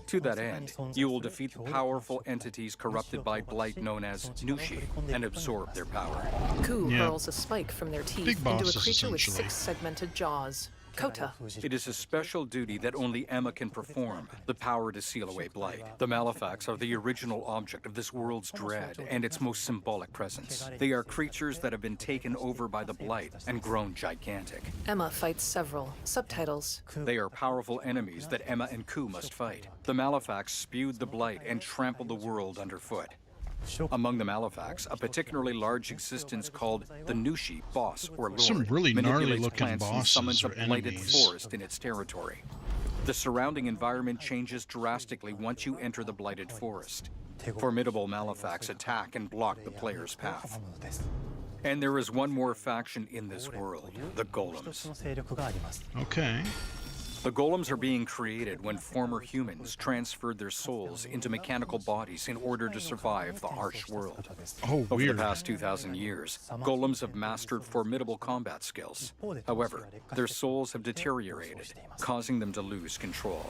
To that end, you will defeat the powerful entities corrupted by blight known as Nushi and absorb their power. Ku hurls a spike from their teeth Big into a bosses, creature with essentially. 6 segmented jaws. Kota. It is a special duty that only Emma can perform, the power to seal away blight. The malefacts are the original object of this world's dread and its most symbolic presence. They are creatures that have been taken over by the blight and grown gigantic. Emma fights several. Subtitles. They are powerful enemies that Emma and Ku must fight. The malefacts spewed the blight and trampled the world underfoot. Among the malefacts, a particularly large existence called the Nushi boss or lord Some really gnarly manipulates looking plants and bosses summons a or blighted enemies. forest in its territory. The surrounding environment changes drastically once you enter the blighted forest. Formidable malefacts attack and block the player's path. And there is one more faction in this world, the Golems. Okay. The Golems are being created when former humans transferred their souls into mechanical bodies in order to survive the harsh world. Oh, Over weird. the past 2,000 years, Golems have mastered formidable combat skills. However, their souls have deteriorated, causing them to lose control.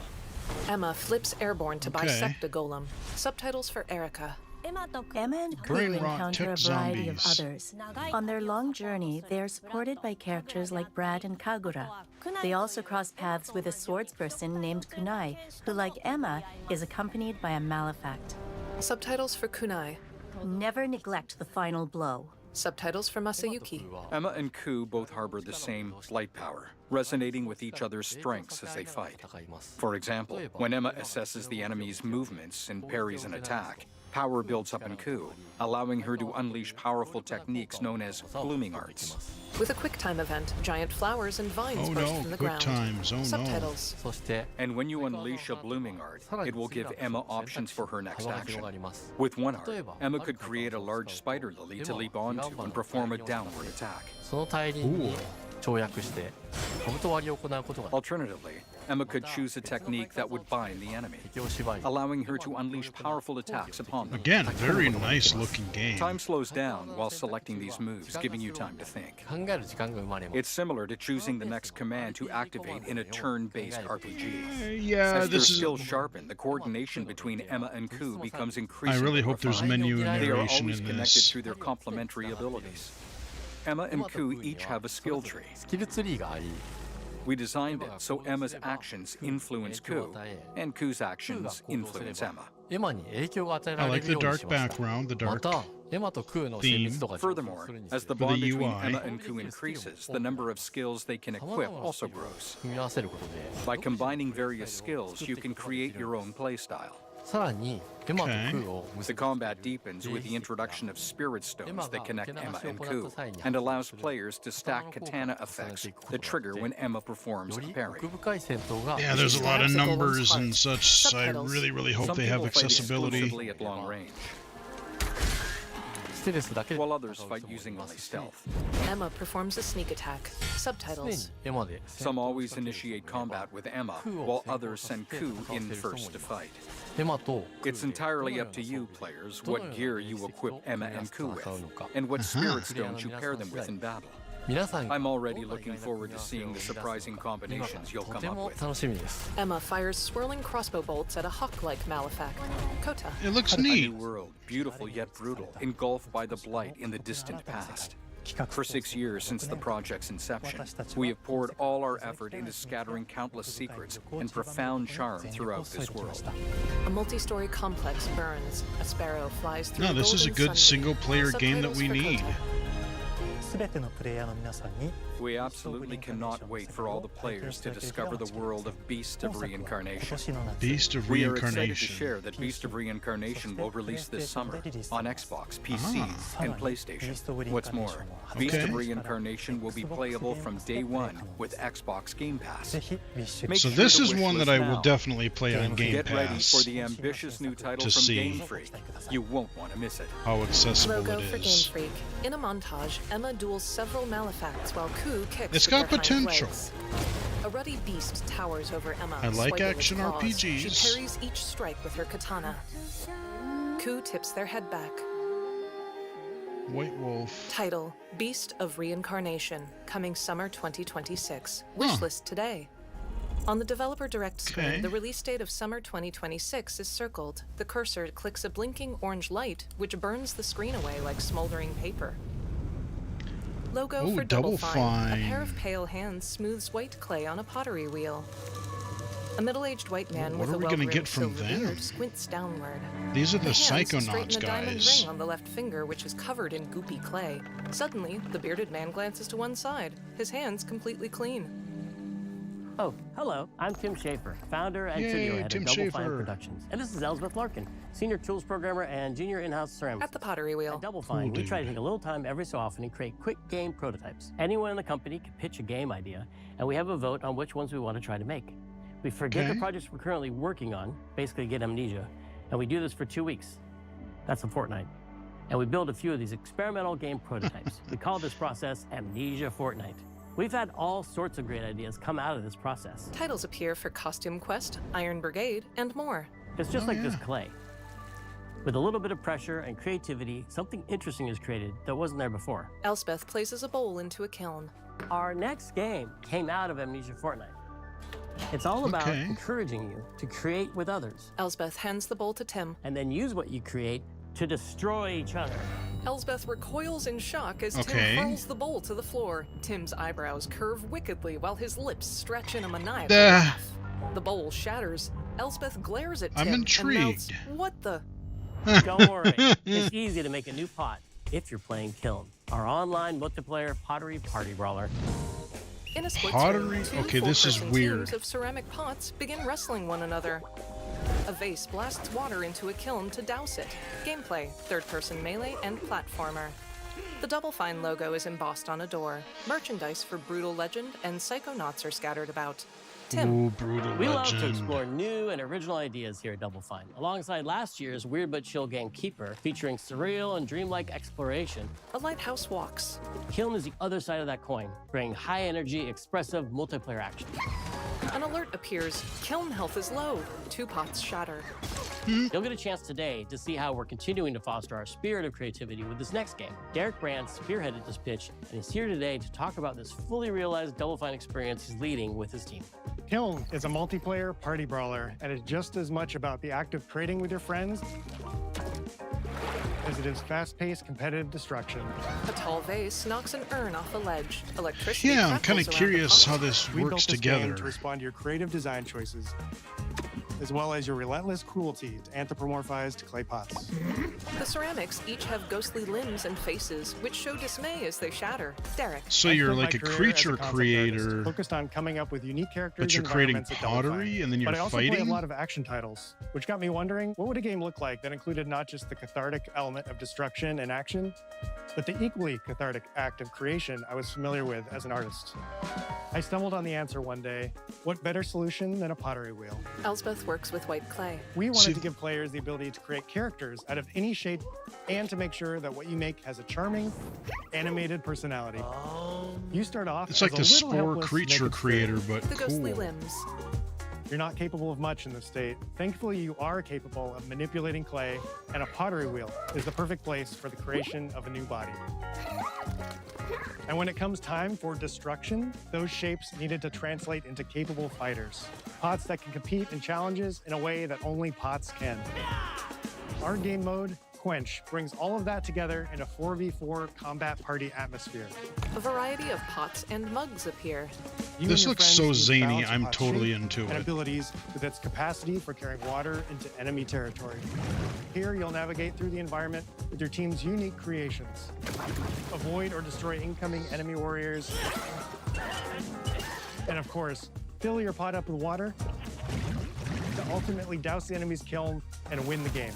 Emma flips airborne to bisect a golem. Subtitles for Erica. Emma and Ku Brain rot encounter a tech variety of zombies. others. On their long journey, they are supported by characters like Brad and Kagura. They also cross paths with a swordsperson named Kunai, who, like Emma, is accompanied by a malefact. Subtitles for Kunai. Never neglect the final blow. Subtitles for Masayuki. Emma and Ku both harbor the same blight power, resonating with each other's strengths as they fight. For example, when Emma assesses the enemy's movements and parries an attack, power builds up in Ku, allowing her to unleash powerful techniques known as blooming arts. With a QuickTime event, giant flowers and vines Oh burst no, from the quick ground. times. Oh no. Subtitles. And when you unleash a blooming art, it will give Emma options for her next action. With one art, Emma could create a large spider lily to leap onto and perform a downward attack. Cool. Alternatively, Emma could choose a technique that would bind the enemy, allowing her to unleash powerful attacks upon them. Again, very nice looking game. Time slows down while selecting these moves, giving you time to think. It's similar to choosing the next command to activate in a turn-based RPG. Yeah, As their this is. skills sharpen, the coordination between Emma and Ku becomes increasingly I really hope there's refined. menu They are narration always in connected this. through their complementary abilities. Emma and Ku each have a skill tree. We designed it so Emma's actions influence Ku, and Ku's actions influence Emma. I like the dark background, the dark theme. Furthermore, as the For the bond between UI. Emma and Ku increases, the number of skills they can equip also grows. By combining various skills, you can create your own playstyle. The combat deepens with the introduction of spirit stones that connect Emma and Ku, and allows players to stack katana effects that trigger when Emma performs a parry. Yeah, there's a lot of Perhaps the golem's numbers heart. and such. So I Subtitles. really hope Some they have people fight accessibility. exclusively at long range, while others fight using only stealth. Emma performs a sneak attack. Subtitles. Some always initiate combat with Emma, while others send Ku in first to fight. It's entirely up to you, players, what gear you equip Emma and Ku with, and what spirit stones you pair them with in battle. I'm already looking forward to seeing the surprising combinations you'll come up with. Emma fires swirling crossbow bolts at a hawk-like Malefac. Kota. It looks A neat. new world, beautiful yet brutal, engulfed by the blight in the distant past. For 6 years since the project's inception, we have poured all our effort into scattering countless secrets and profound charm throughout this world. A multi-story complex burns. A sparrow flies through No, a this is a golden good sunbeam. single-player game that Subtitles we for need. Kota. We absolutely cannot wait for all the players to discover the world of Beast of Reincarnation. Beast of We are excited to Reincarnation. share that Beast of Reincarnation will release this summer on Xbox, PC, and PlayStation. What's more, Beast of Okay. Reincarnation will be playable from day one with Xbox Game Pass. Make So sure this to is wish one that list I will now. definitely play on Game Get ready Pass. for the ambitious new title to from see. Game Freak. You won't want to miss it. How accessible Logo it for Game is. Freak. In a montage, Emma duels several Malefacts while Ku kicks It's with got their hind potential. legs. A ruddy beast towers over Emma. I like swiping its action claws. She RPGs. parries each strike with her katana. Ku tips their head back. White Wolf. Title: Beast of Reincarnation, coming summer 2026. Wishlist today. On the Developer Direct screen, Okay. the release date of summer 2026 is circled. The cursor clicks a blinking orange light, which burns the screen away like smoldering paper. Logo Ooh, for Double Double Fine. Fine. A pair of pale hands smooths white clay on a pottery wheel. A middle-aged white man What with are a we gonna well-groomed get from silver them? beard squints downward. These are the hands Psychonauts straighten a diamond guys. ring on the left finger, which is covered in goopy clay. Suddenly, the bearded man glances to one side, his hands completely clean. Oh, hello. I'm Tim Schafer, founder and Yay, studio head Tim of Double Fine Schafer. Productions. And this is Elsbeth Larkin, senior tools programmer and junior in-house ceramist. At the pottery wheel. At Double Fine, Cool we try to dude. take a little time every so often and create quick game prototypes. Anyone in the company can pitch a game idea, and we have a vote on which ones we want to try to make. We forget Okay. the projects we're currently working on, basically get amnesia, and we do this for 2 weeks. That's a fortnight. And we build a few of these experimental game prototypes. We call this process Amnesia Fortnight. We've had all sorts of great ideas come out of this process. Titles appear for Costume Quest, Iron Brigade, and more. It's just Oh, like this yeah. clay. With a little bit of pressure and creativity, something interesting is created that wasn't there before. Elspeth places a bowl into a kiln. Our next game came out of Amnesia Fortnight. It's all about Okay. encouraging you to create with others Elsbeth hands the bowl to Tim. and then use what you create to destroy each other. Elsbeth recoils in shock as Okay. Tim hurls the bowl to the floor. Tim's eyebrows curve wickedly while his lips stretch in a maniacal Duh. laugh. The bowl shatters. Elspeth glares at Tim I'm and mouths, intrigued. "What the?" Don't worry, it's easy to make a new pot if you're playing Kiln, our online multiplayer pottery party brawler. In a split Pottery? screen, two Okay, this is four-person weird. teams of ceramic pots begin wrestling one another. A vase blasts water into a kiln to douse it. Gameplay, third-person melee, and platformer. The Double Fine logo is embossed on a door. Merchandise for Brutal Legend and Psychonauts are scattered about. Tim. Ooh, Brutal We love to Legend. explore new and original ideas here at Double Fine, alongside last year's Weird But Chill game Keeper, featuring surreal and dreamlike exploration. A Lighthouse Walks. Kiln is the other side of that coin, bringing high-energy, expressive multiplayer action. An alert appears. Kiln health is low. 2 pots shatter. You'll get a chance today to see how we're continuing to foster our spirit of creativity with this next game. Derek Brand spearheaded this pitch, and he's here today to talk about this fully realized Double Fine experience he's leading with his team. Kiln is a multiplayer party brawler, and it's just as much about the act of trading with your friends as it is fast-paced competitive destruction. A tall vase knocks an urn off a ledge. Electricity Yeah, I'm kind crackles of around the curious pot. how this We works built this together. game to respond to your creative design choices, as well as your relentless cruelty to anthropomorphized clay pots. The ceramics each have ghostly limbs and faces, which show dismay as they shatter. Derek. So I you're spent my like a career as creature concept creator, artist, focused on coming up with unique characters but you're and creating environments at Double Fine. pottery and then you're But I also play fighting? a lot of action titles, which got me wondering, what would a game look like that included not just the cathartic element of destruction and action, but the equally cathartic act of creation I was familiar with as an artist? I stumbled on the answer one day. What better solution than a pottery wheel? Elsbeth works with white clay. We wanted to give players the ability to create characters out of any shape and to make sure that what you make has a charming, animated personality. You start off It's as like a the little Spore helpless creature naked creator, spirit. but The ghostly cool. limbs. You're not capable of much in this state. Thankfully, you are capable of manipulating clay, and a pottery wheel is the perfect place for the creation of a new body. And when it comes time for destruction, those shapes needed to translate into capable fighters. Pots that can compete in challenges in a way that only pots can. Our game mode, Quench, brings all of that together in a 4v4 combat party atmosphere. A variety of pots and mugs appear. You This and your looks friends so use zany, balance of I'm pot totally shape into and it. abilities with its capacity for carrying water into enemy territory. Here, you'll navigate through the environment with your team's unique creations. Avoid or destroy incoming enemy warriors. And of course, fill your pot up with water to ultimately douse the enemy's kiln and win the game.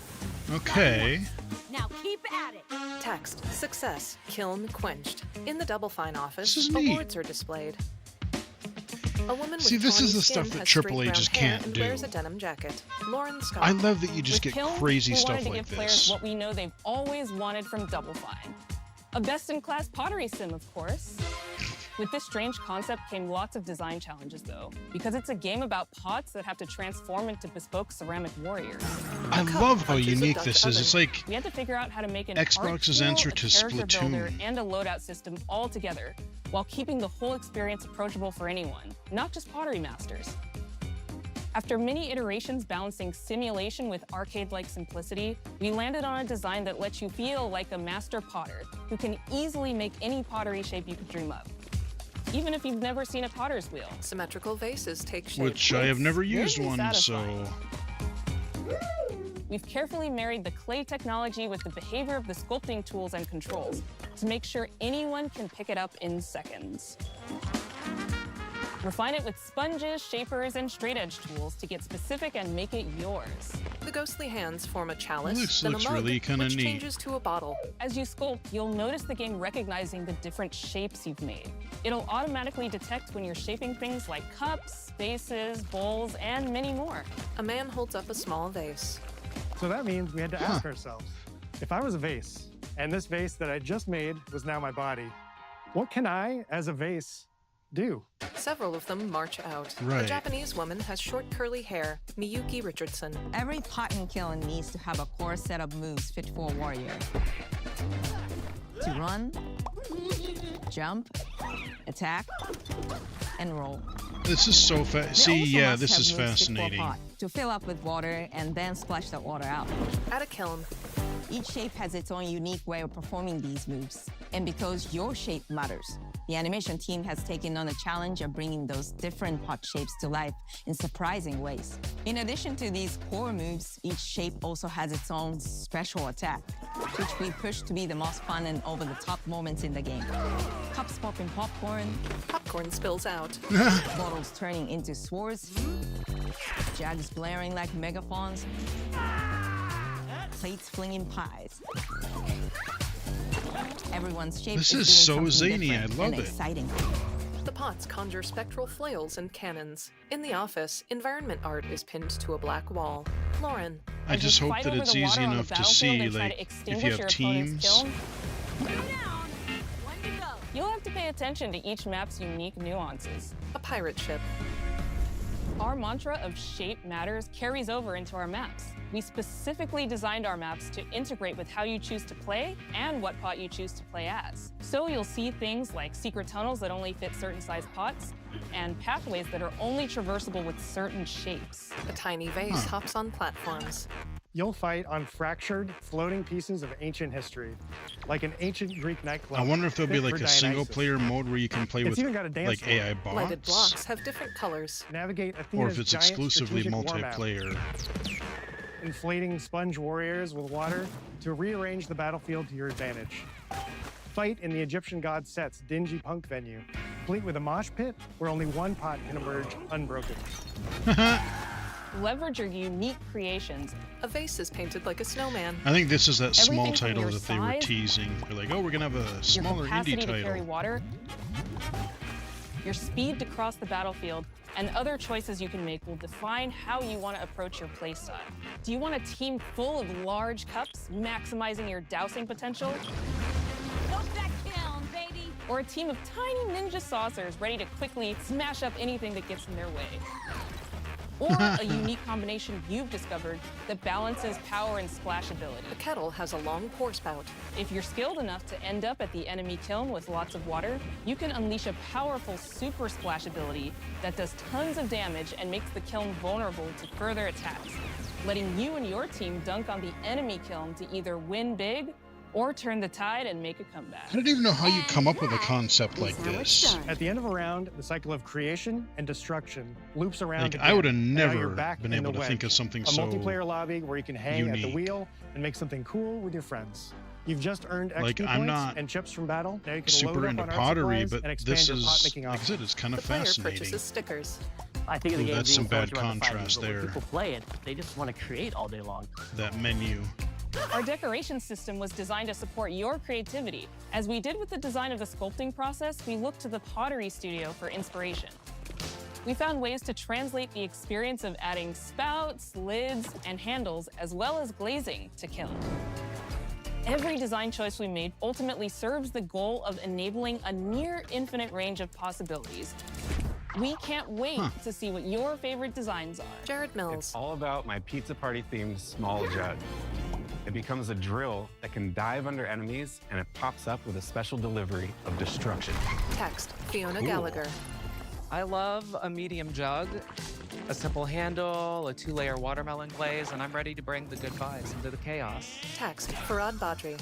Okay. Now keep at it. Text. Success. Kiln quenched. In the Double Fine office, This is neat. awards are displayed. A woman See, with this is tawny the stuff skin that has straight AAA brown just hair can't and do. wears a denim jacket. Lauren Scott. I love that you just With get Kiln, crazy we stuff wanted to like give players this. what we know they've always wanted from Double Fine. A best-in-class pottery sim, of course. With this strange concept came lots of design challenges, though, because it's a game about pots that have to transform into bespoke ceramic warriors. I love how unique this is. It's like We had to figure out how to make an Xbox's art answer tool, to a character builder, Splatoon. and a loadout system all together, while keeping the whole experience approachable for anyone, not just pottery masters. After many iterations balancing simulation with arcade-like simplicity, we landed on a design that lets you feel like a master potter who can easily make any pottery shape you could dream of, even if you've never seen a potter's wheel. Symmetrical vases take shape. which I have never used weirdly one, satisfying. so We've carefully married the clay technology with the behavior of the sculpting tools and controls to make sure anyone can pick it up in seconds. Refine it with sponges, shapers, and straight edge tools to get specific and make it yours. The ghostly hands form a chalice, This then looks a mug, really kinda which neat. changes to a bottle. As you sculpt, you'll notice the game recognizing the different shapes you've made. It'll automatically detect when you're shaping things like cups, vases, bowls, and many more. A man holds up a small vase. So that means we had to ask ourselves, if I was a vase, and this vase that I just made was now my body, what can I, as a vase, do? Several of them march out. A Right. Japanese woman has short curly hair, Miyuki Richardson. Every pot and kiln needs to have a core set of moves fit for a warrior. To run, jump, attack, and roll. this is so They See, also yeah, must this have is moves fit for a fascinating. pot to fill up with water and then splash that water out. At a kiln. Each shape has its own unique way of performing these moves. And because your shape matters, the animation team has taken on the challenge of bringing those different pot shapes to life in surprising ways. In addition to these core moves, each shape also has its own special attack, which we push to be the most fun and over-the-top moments in the game. Cups popping popcorn. Popcorn spills out. Bottles turning into swords. Jugs blaring like megaphones. Plates flinging pies. Everyone's shape This is is doing so something zany, different I love and it. exciting. The pots conjure spectral flails and cannons. In the office, environment art is pinned to a black wall. Lauren. I just hope that it's easy enough to see, like, if you have teams. You'll have to pay attention to each map's unique nuances. A pirate ship. Our mantra of shape matters carries over into our maps. We specifically designed our maps to integrate with how you choose to play and what pot you choose to play as. So you'll see things like secret tunnels that only fit certain size pots and pathways that are only traversable with certain shapes. A tiny vase hops on platforms. You'll fight on fractured, floating pieces of ancient history, like an ancient Greek nightclub. I wonder if there'll be like a single-player mode where you can play with like floor. AI bots. Lighted blocks have different colors. Navigate Athena's or if it's giant exclusively strategic multiplayer. Inflating sponge warriors with water to rearrange the battlefield to your advantage. Fight in the Egyptian god Set's dingy punk venue, complete with a mosh pit where only one pot can emerge unbroken. Leverage your unique creations. A vase is painted like a snowman. I think this is that small Everything from title your that they were size, teasing. They're like, oh, we're gonna have a smaller your capacity indie to carry title. water, your speed to cross the battlefield, and other choices you can make will define how you want to approach your playstyle. Do you want a team full of large cups, maximizing your dousing potential? Go back down, baby! Or a team of tiny ninja saucers ready to quickly smash up anything that gets in their way? Or a unique combination you've discovered that balances power and splashability. The kettle has a long pour spout. If you're skilled enough to end up at the enemy kiln with lots of water, you can unleash a powerful super splash ability that does tons of damage and makes the kiln vulnerable to further attacks, letting you and your team dunk on the enemy kiln to either win big or turn the tide and make a comeback. I don't even know how you come up with a concept like this. At the end of a round, the cycle of creation and destruction loops around. Like, again, I would have and now never you're back been in able the to think of wedge. something a so multiplayer lobby where you can hang at the unique. wheel and make something cool with your friends. You've just earned XP Like, I'm points not and chips from battle. Now you can super load into up on art pottery, supplies but and expand this your is, pot-making like I options. said, it's kind of The player fascinating. purchases stickers. I think of the Ooh, game that's being some bad centered around the fighting, contrast but when there. people play it, they just want to create all day long. That menu. Our decoration system was designed to support your creativity. As we did with the design of the sculpting process, we looked to the Pottery Studio for inspiration. We found ways to translate the experience of adding spouts, lids, and handles, as well as glazing to kiln. Every design choice we made ultimately serves the goal of enabling a near infinite range of possibilities. We can't wait to see what your favorite designs are. Jared Mills. It's all about my pizza party themed small jug. It becomes a drill that can dive under enemies, and it pops up with a special delivery of destruction. Text, Fiona Cool. Gallagher. I love a medium jug, a simple handle, a 2-layer watermelon glaze, and I'm ready to bring the good vibes into the chaos. Text, Farad Badri.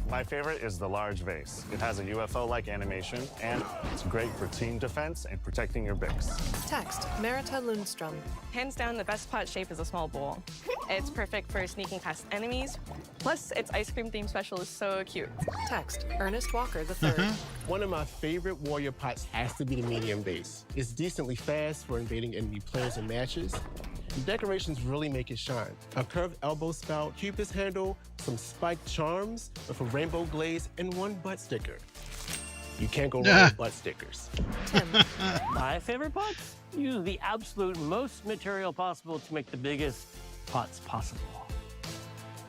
My favorite is the large vase. It has a UFO-like animation, and it's great for team defense and protecting your Bix. Text, Merita Lundstrom. Hands down, the best pot shape is a small bowl. It's perfect for sneaking past enemies. Plus, its ice cream theme special is so cute. Text, Ernest Walker III. One of my favorite warrior pots has to be the medium base. It's decently fast for invading enemy players and matches. The decorations really make it shine. A curved elbow spout, cupid's handle, some spiked charms with a rainbow glaze, and one butt sticker. You can't go wrong with butt stickers. My favorite pots use the absolute most material possible to make the biggest pots possible.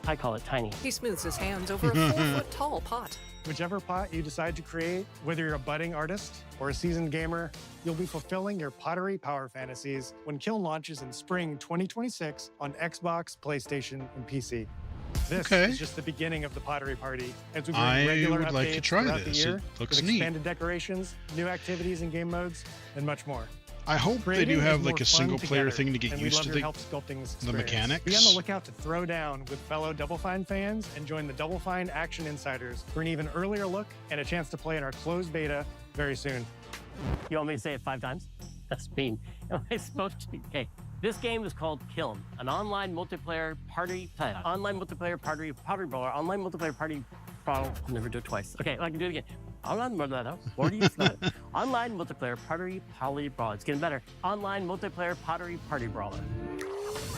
I call it tiny. He smooths his hands over a 4-foot-tall pot. Whichever pot you decide to create, whether you're a budding artist or a seasoned gamer, you'll be fulfilling your pottery power fantasies when Kiln launches in spring 2026 on Xbox, PlayStation, and PC. This is just the beginning of the pottery party as we bring regular would updates like to try throughout this. the year It looks with neat. expanded decorations, new activities and game modes, and much more. I hope they Creating do is have more like a fun single player together, thing to get and we used love to your the help sculpting this the experience. mechanics. Be on the lookout to throw down with fellow Double Fine fans and join the Double Fine Action Insiders for an even earlier look and a chance to play in our closed beta very soon. You want me to say it 5 times? That's mean. Am I supposed to? Okay. This game is called Kiln, an online multiplayer pottery brawler, online multiplayer I'll never do it twice. Okay, I can do it again. Online multiplayer pottery brawler. It's getting better. Online multiplayer pottery party brawler.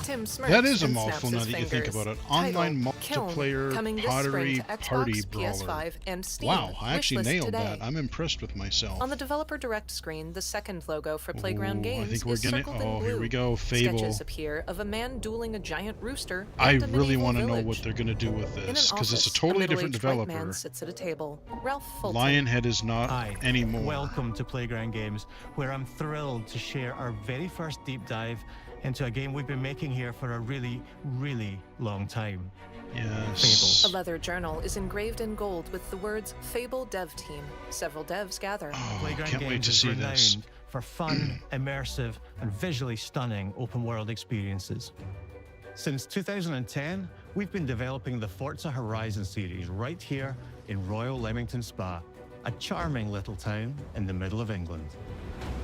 Tim Smurfs That is a and mouthful now snaps that his you think fingers. about it. Online Title, Kiln, multiplayer coming this pottery spring to Xbox, party brawler. PS5, and Steam. Wow, I actually Wishlist nailed today. that. I'm impressed with myself. On the Developer Direct screen, the second logo for Playground Ooh, Games I think we're is gonna. circled in Oh, blue. here we go. Fable. Sketches appear of a man dueling a giant rooster. I and a really medieval want to know village. what they're going to do with In an this because it's a office, totally different middle-aged white developer. man sits at a table. Ralph Fulton. Lionhead is not anymore. Welcome to Playground Games, where I'm thrilled to share our very first deep dive into a game we've been making here for a really, really long time. Yes. A leather journal is engraved in gold with the words Fable Dev Team. Several devs gather. Playground can't Games wait to is see renowned this. for fun, immersive, and visually stunning open-world experiences. Since 2010, we've been developing the Forza Horizon series right here in Royal Leamington Spa, a charming little town in the middle of England.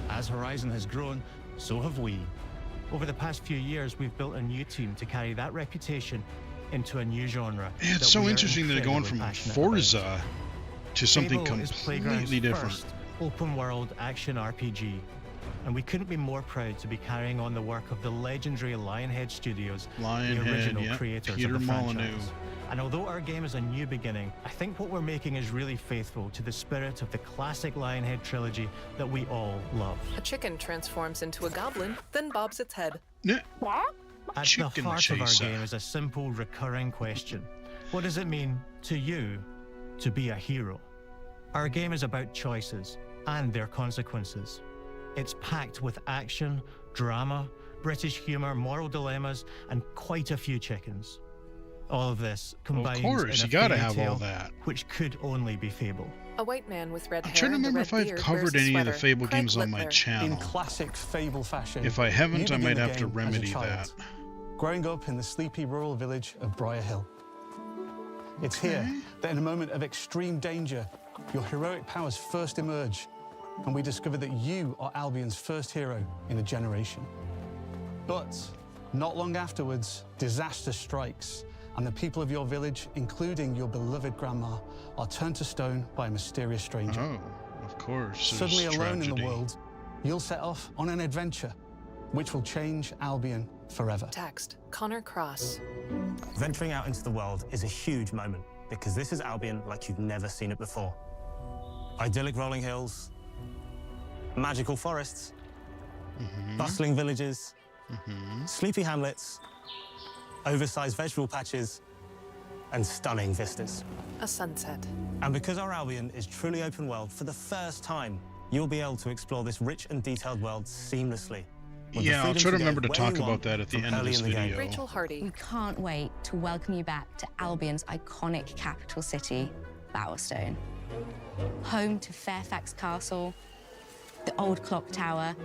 As Horizon has grown, so have we. Over the past few years, we've built a new team to carry that reputation into a new genre. Yeah, it's that so we are interesting that they're going from incredibly passionate Forza to something Fable is Playground's completely different. first open-world action RPG, and we couldn't be more proud to be carrying on the work of the legendary Lionhead Studios, Lionhead, the original yep, creators Peter of the Molyneux. franchise. And although our game is a new beginning, I think what we're making is really faithful to the spirit of the classic Lionhead trilogy that we all love. A chicken transforms into a goblin, then bobs its head. At the Chicken heart of our chaser. game is a simple recurring question. What does it mean to you to be a hero? Our game is about choices and their consequences. It's packed with action, drama, British humour, moral dilemmas, and quite a few chickens. All of this combines course, in a you gotta fairy have all tale that. which could only be Fable. A white man with red I'm hair trying to and a remember red if I've beard covered wears a any of the sweater. Fable Craig games on my Littler. channel. In classic Fable fashion, If I haven't, you I might begin the have to game as a remedy child, that. growing up in the sleepy rural village of Briar Hill. It's here that in a moment of extreme danger, your heroic powers first emerge, and we discover that you are Albion's first hero in a generation. But not long afterwards, disaster strikes, and the people of your village, including your beloved grandma, are turned to stone by a mysterious stranger. Oh, of course. Suddenly there's alone in tragedy. the world, you'll set off on an adventure which will change Albion forever. Text, Connor Cross. Venturing out into the world is a huge moment because this is Albion like you've never seen it before. Idyllic rolling hills, magical forests, bustling villages, sleepy hamlets, oversized vegetable patches, and stunning vistas. A sunset. And because our Albion is truly open world, for the first time, you'll be able to explore this rich and detailed world seamlessly. with the Yeah, I'll freedom try to go remember to where talk you about want that at the from end of early this in the game. video. Rachel Hardy. We can't wait to welcome you back to Albion's iconic capital city, Bowerstone. Home to Fairfax Castle, the Old Clock Tower,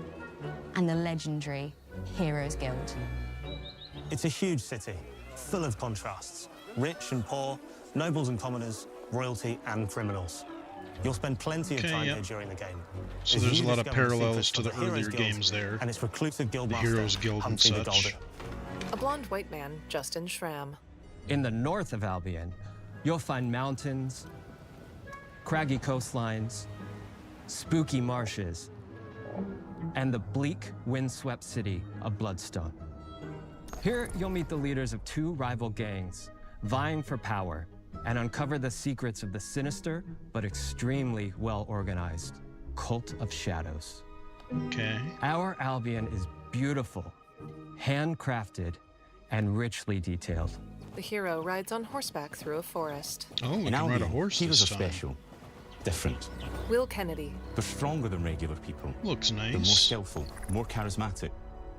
and the legendary Heroes Guild. It's a huge city, full of contrasts. Rich and poor, nobles and commoners, royalty and criminals. You'll spend plenty of Okay, time yeah. here during the game. So as there's you a lot of discover the parallels secrets to the of Heroes earlier Guild games there. and its reclusive guild The master, Heroes Guild and Humphrey the such. Dalder. A blonde white man, Justin Schramm. In the north of Albion, you'll find mountains, craggy coastlines, spooky marshes, and the bleak, windswept city of Bloodstone. Here, you'll meet the leaders of two rival gangs, vying for power, and uncover the secrets of the sinister but extremely well-organized Cult of Shadows. Okay. Our Albion is beautiful, handcrafted, and richly detailed. The hero rides on horseback through a forest. Oh, we In can ride a Albion, horse heroes this are time. special, different. Will Kennedy. They're stronger than regular people. Looks They're more nice. skillful, more charismatic.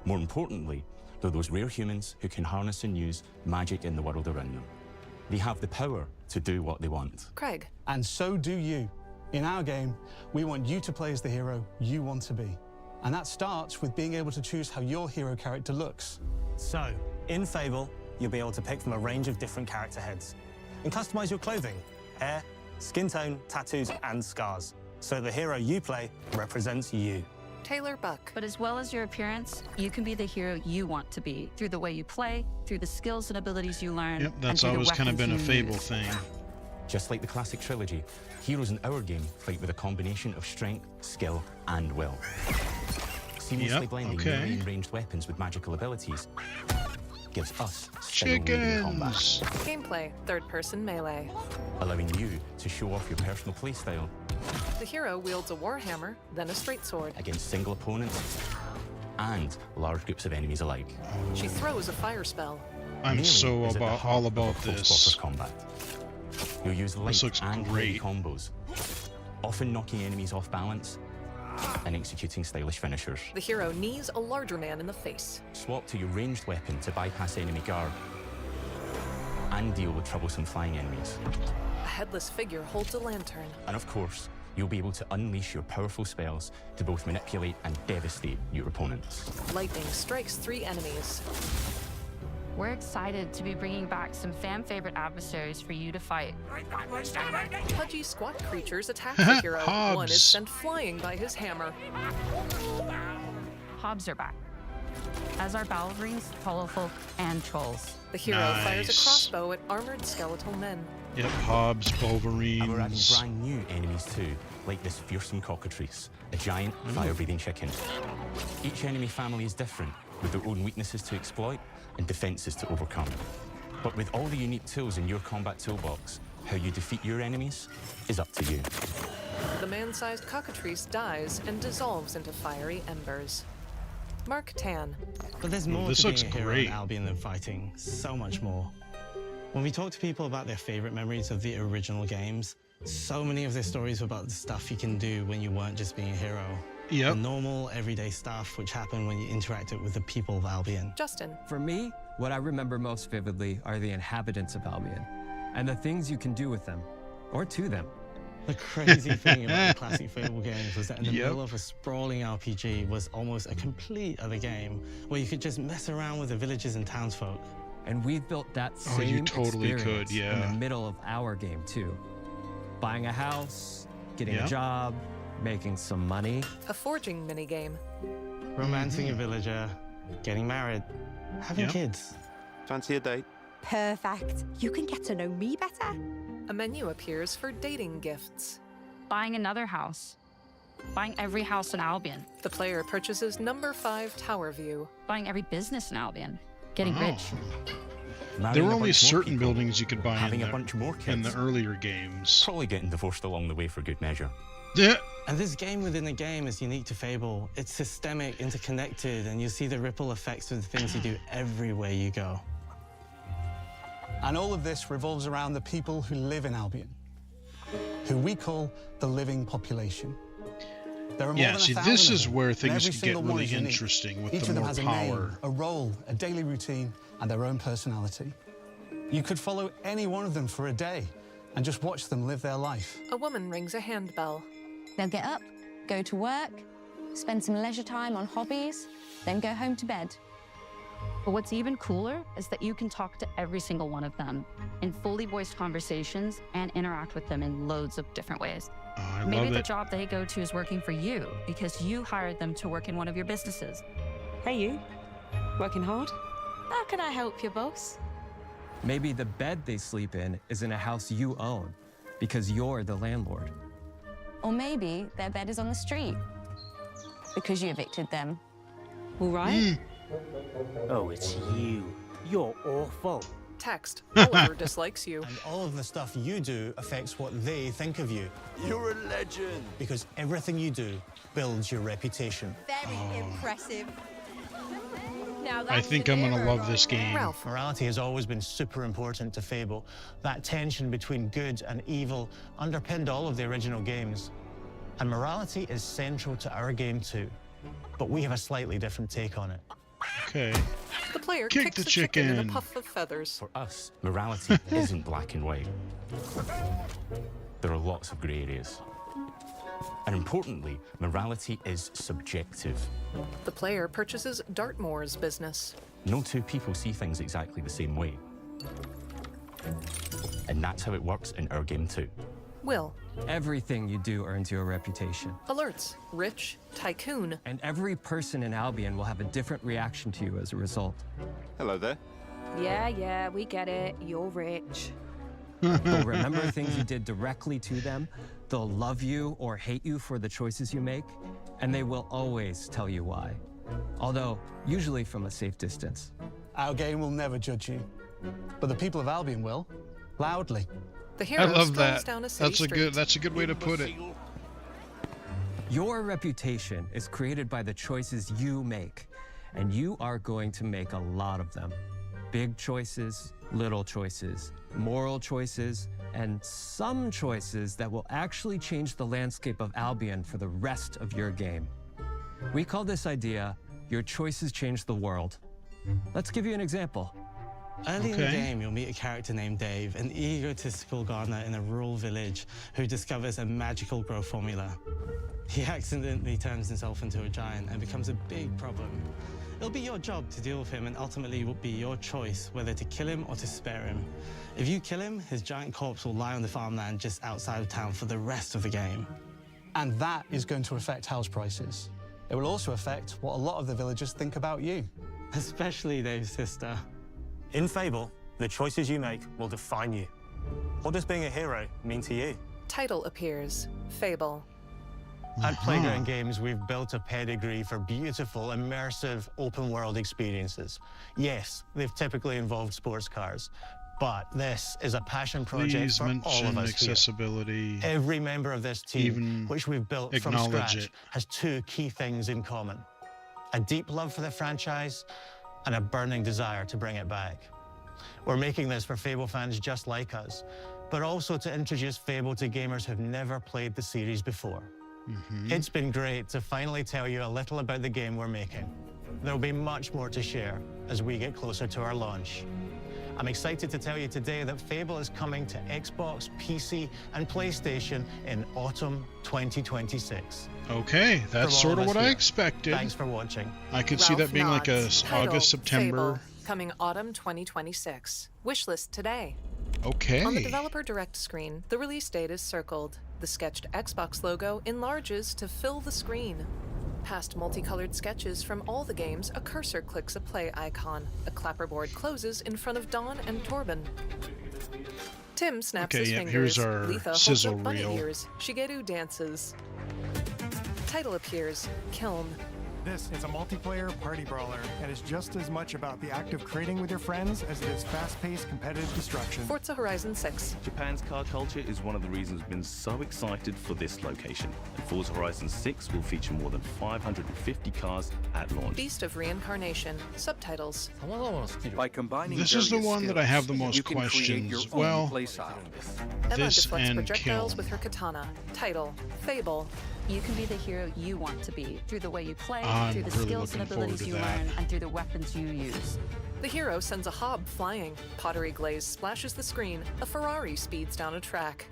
More importantly, they're those rare humans who can harness and use magic in the world around them. They have the power to do what they want. Craig. And so do you. In our game, we want you to play as the hero you want to be. And that starts with being able to choose how your hero character looks. So, in Fable, you'll be able to pick from a range of different character heads and customize your clothing, hair, skin tone, tattoos, and scars. So the hero you play represents you. Taylor Buck. But as well as your appearance, you can be the hero you want to be through the way you play, through the skills and abilities you learn. Yep, and that's through the always kind of been a weapons you Fable use. thing. Just like the classic trilogy, heroes in our game fight with a combination of strength, skill, and will. Seamlessly Yep, blending okay. melee and ranged weapons with magical abilities. gives us skill-laden combat. Gameplay, third-person melee. Allowing you to show off your personal playstyle. The hero wields a warhammer, then a straight sword. Against single opponents and large groups of enemies alike. She throws a fire spell. I'm so all about this. Combat. You'll use light and heavy combos, often knocking enemies off balance and executing stylish finishers. The hero knees a larger man in the face. Swap to your ranged weapon to bypass enemy guard and deal with troublesome flying enemies. A headless figure holds a lantern. And of course, you'll be able to unleash your powerful spells to both manipulate and devastate your opponents. Lightning strikes 3 enemies. We're excited to be bringing back some fan-favorite adversaries for you to fight. Pudgy squat creatures attack the hero. One is sent flying by his hammer. Hobbs are back, as are Balverines, Hollowfolk, and Trolls. The hero fires a crossbow at armored skeletal men. Yep, Hobbs, Wolverines. And we're adding brand new enemies too, like this fearsome cockatrice, a giant fire-breathing chicken. Each enemy family is different, with their own weaknesses to exploit and defenses to overcome. But with all the unique tools in your combat toolbox, how you defeat your enemies is up to you. The man-sized cockatrice dies and dissolves into fiery embers. Mark Tan. But there's more to being a hero in Albion than fighting, so much more. When we talk to people about their favorite memories of the original games, so many of their stories were about the stuff you can do when you weren't just being a hero. Yep. The normal, everyday stuff which happened when you interacted with the people of Albion. Justin. For me, what I remember most vividly are the inhabitants of Albion, and the things you can do with them, or to them. The crazy thing about the classic Fable games was that in the middle of a sprawling RPG was almost a complete other game, where you could just mess around with the villages and townsfolk. And we've built that same experience in the middle of our game, too. Buying a house, getting a job, making some money. A forging minigame. Romancing a villager, getting married, having kids. Fancy a date? Perfect. You can get to know me better. A menu appears for dating gifts. Buying another house. Buying every house in Albion. The player purchases number 5 Tower View. Buying every business in Albion. Getting rich. There were only certain buildings you could buy having a bunch more kids. in the earlier games. Probably getting divorced along the way for good measure. Yeah. And this game within a game is unique to Fable. It's systemic, interconnected, and you see the ripple effects of the things you do everywhere you go. And all of this revolves around the people who live in Albion, who we call the living population. There are more than 1,000 this is where of them, things and get every single one really is unique. interesting with Each the of them more has a power. name, a role, a daily routine, and their own personality. You could follow any one of them for a day and just watch them live their life. A woman rings a handbell. They'll get up, go to work, spend some leisure time on hobbies, then go home to bed. But what's even cooler is that you can talk to every single one of them in fully voiced conversations and interact with them in loads of different ways. Maybe the job they go to is working for you because you hired them to work in one of your businesses. Hey, you. Working hard? How can I help you, boss? Maybe the bed they sleep in is in a house you own because you're the landlord. Or maybe their bed is on the street because you evicted them. All right. Oh, it's you. You're awful. Text. Oliver dislikes you. And all of the stuff you do affects what they think of you. You're a legend. Because everything you do builds your reputation. Very impressive. Now I think I'm gonna love this game. Morality has always been super important to Fable. That tension between good and evil underpinned all of the original games. And morality is central to our game too. But we have a slightly different take on it. Okay. The player Kick kicks the the chicken in chicken. a puff of feathers. For us, morality isn't black and white. There are lots of grey areas. And importantly, morality is subjective. The player purchases Dartmoor's business. No two people see things exactly the same way. And that's how it works in our game too. Will. Everything you do earns you a reputation. Alerts. Rich. Tycoon. And every person in Albion will have a different reaction to you as a result. Hello there. Yeah, we get it. You're rich. They'll remember things you did directly to them, they'll love you or hate you for the choices you make, and they will always tell you why. Although, usually from a safe distance. Our game will never judge you, but the people of Albion will, loudly. The hero I love strolls that. down a city That's a good way to put it. Your reputation is created by the choices you make, and you are going to make a lot of them. Big choices, little choices, moral choices, and some choices that will actually change the landscape of Albion for the rest of your game. We call this idea, Your Choices Change the World. Let's give you an example. Early in the game, you'll meet a character named Dave, an egotistical gardener in a rural village who discovers a magical growth formula. He accidentally turns himself into a giant and becomes a big problem. It'll be your job to deal with him, and ultimately it will be your choice whether to kill him or to spare him. If you kill him, his giant corpse will lie on the farmland just outside of town for the rest of the game. And that is going to affect house prices. It will also affect what a lot of the villagers think about you. Especially Dave's sister. In Fable, the choices you make will define you. What does being a hero mean to you? Title appears, Fable. At Playground Games, we've built a pedigree for beautiful, immersive, open-world experiences. Yes, they've typically involved sports cars, but this is a passion project Please for all mention of us accessibility. here. Every member of this team, Even which we've built from acknowledge scratch, it. has two key things in common: a deep love for the franchise and a burning desire to bring it back. We're making this for Fable fans just like us, but also to introduce Fable to gamers who've never played the series before. It's been great to finally tell you a little about the game we're making. There'll be much more to share as we get closer to our launch. I'm excited to tell you today that Fable is coming to Xbox, PC, and PlayStation in autumn 2026. Okay, that's From all sort of us what I here, expected. Thanks for watching. I could see that being like a nods. Title, August, September. Fable, coming autumn 2026. Wishlist today. Okay. On the developer direct screen, the release date is circled. The sketched Xbox logo enlarges to fill the screen. Past multicolored sketches from all the games, a cursor clicks a play icon. A clapperboard closes in front of Dawn and Torben. Tim snaps his fingers. Here's our Letha holds sizzle up bunny reel. ears. Shigeru dances. Title appears, Kiln. This is a multiplayer party brawler and is just as much about the act of creating with your friends as it is fast-paced competitive destruction. Forza Horizon 6. Japan's car culture is one of the reasons we've been so excited for this location. And Forza Horizon 6 will feature more than 550 cars at launch. Beast of Reincarnation. Subtitles. By combining This is the various one that I have the skills, most you can create questions. your own Well, playstyle. Emma this deflects and projectiles Kiln. with her katana. Title, Fable. You can be the hero you want to be through the way you play, I'm through the really skills and looking forward abilities to you that. learn, and through the weapons you use. The hero sends a hob flying. Pottery glaze splashes the screen. A Ferrari speeds down a track.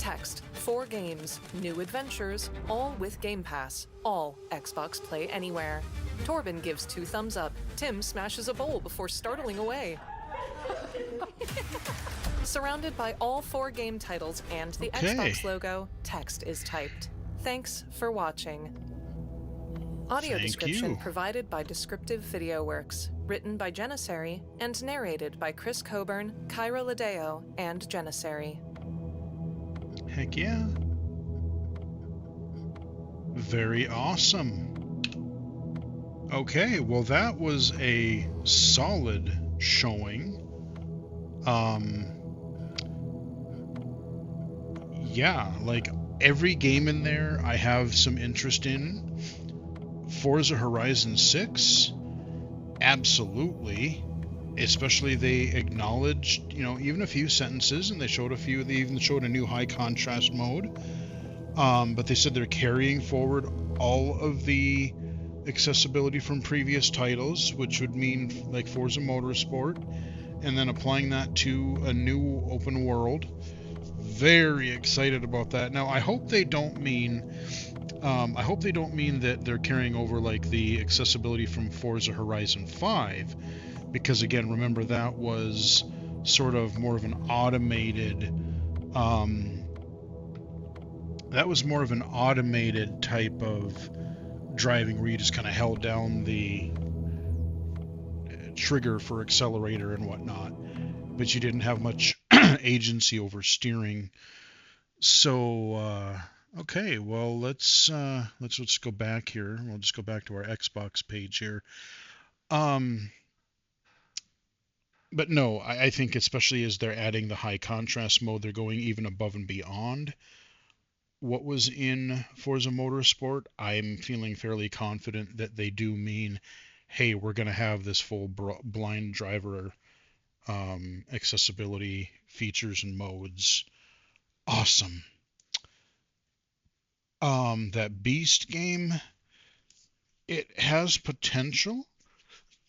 Text, 4 games, new adventures, all with Game Pass, all Xbox Play Anywhere. Torben gives 2 thumbs up. Tim smashes a bowl before startling away. Surrounded by all 4 game titles and the Okay. Xbox logo, text is typed. Thanks for watching. Audio Thank description you. provided by Descriptive Video Works, written by Janissary and narrated by Chris Coburn, Kyra Ladeo, and Janissary. Heck yeah. Very awesome. Okay, well that was a solid showing. Yeah, like every game in there I have some interest in. Forza Horizon 6, absolutely. Especially they acknowledged, even a few sentences, and they even showed a new high contrast mode. But they said they're carrying forward all of the accessibility from previous titles, which would mean like Forza Motorsport, and then applying that to a new open world. Very excited about that. Now, I hope they don't mean that they're carrying over like the accessibility from Forza Horizon 5, because again, remember that was sort of more of an automated type of driving where you just kind of held down the trigger for accelerator and whatnot, but you didn't have much agency over steering. So okay, well let's go back here. We'll just go back to our Xbox page here. But no, I think especially as they're adding the high contrast mode, they're going even above and beyond what was in Forza Motorsport. I'm feeling fairly confident that they do mean, hey, we're going to have this full blind driver accessibility features and modes. Awesome. That Beast game, it has potential.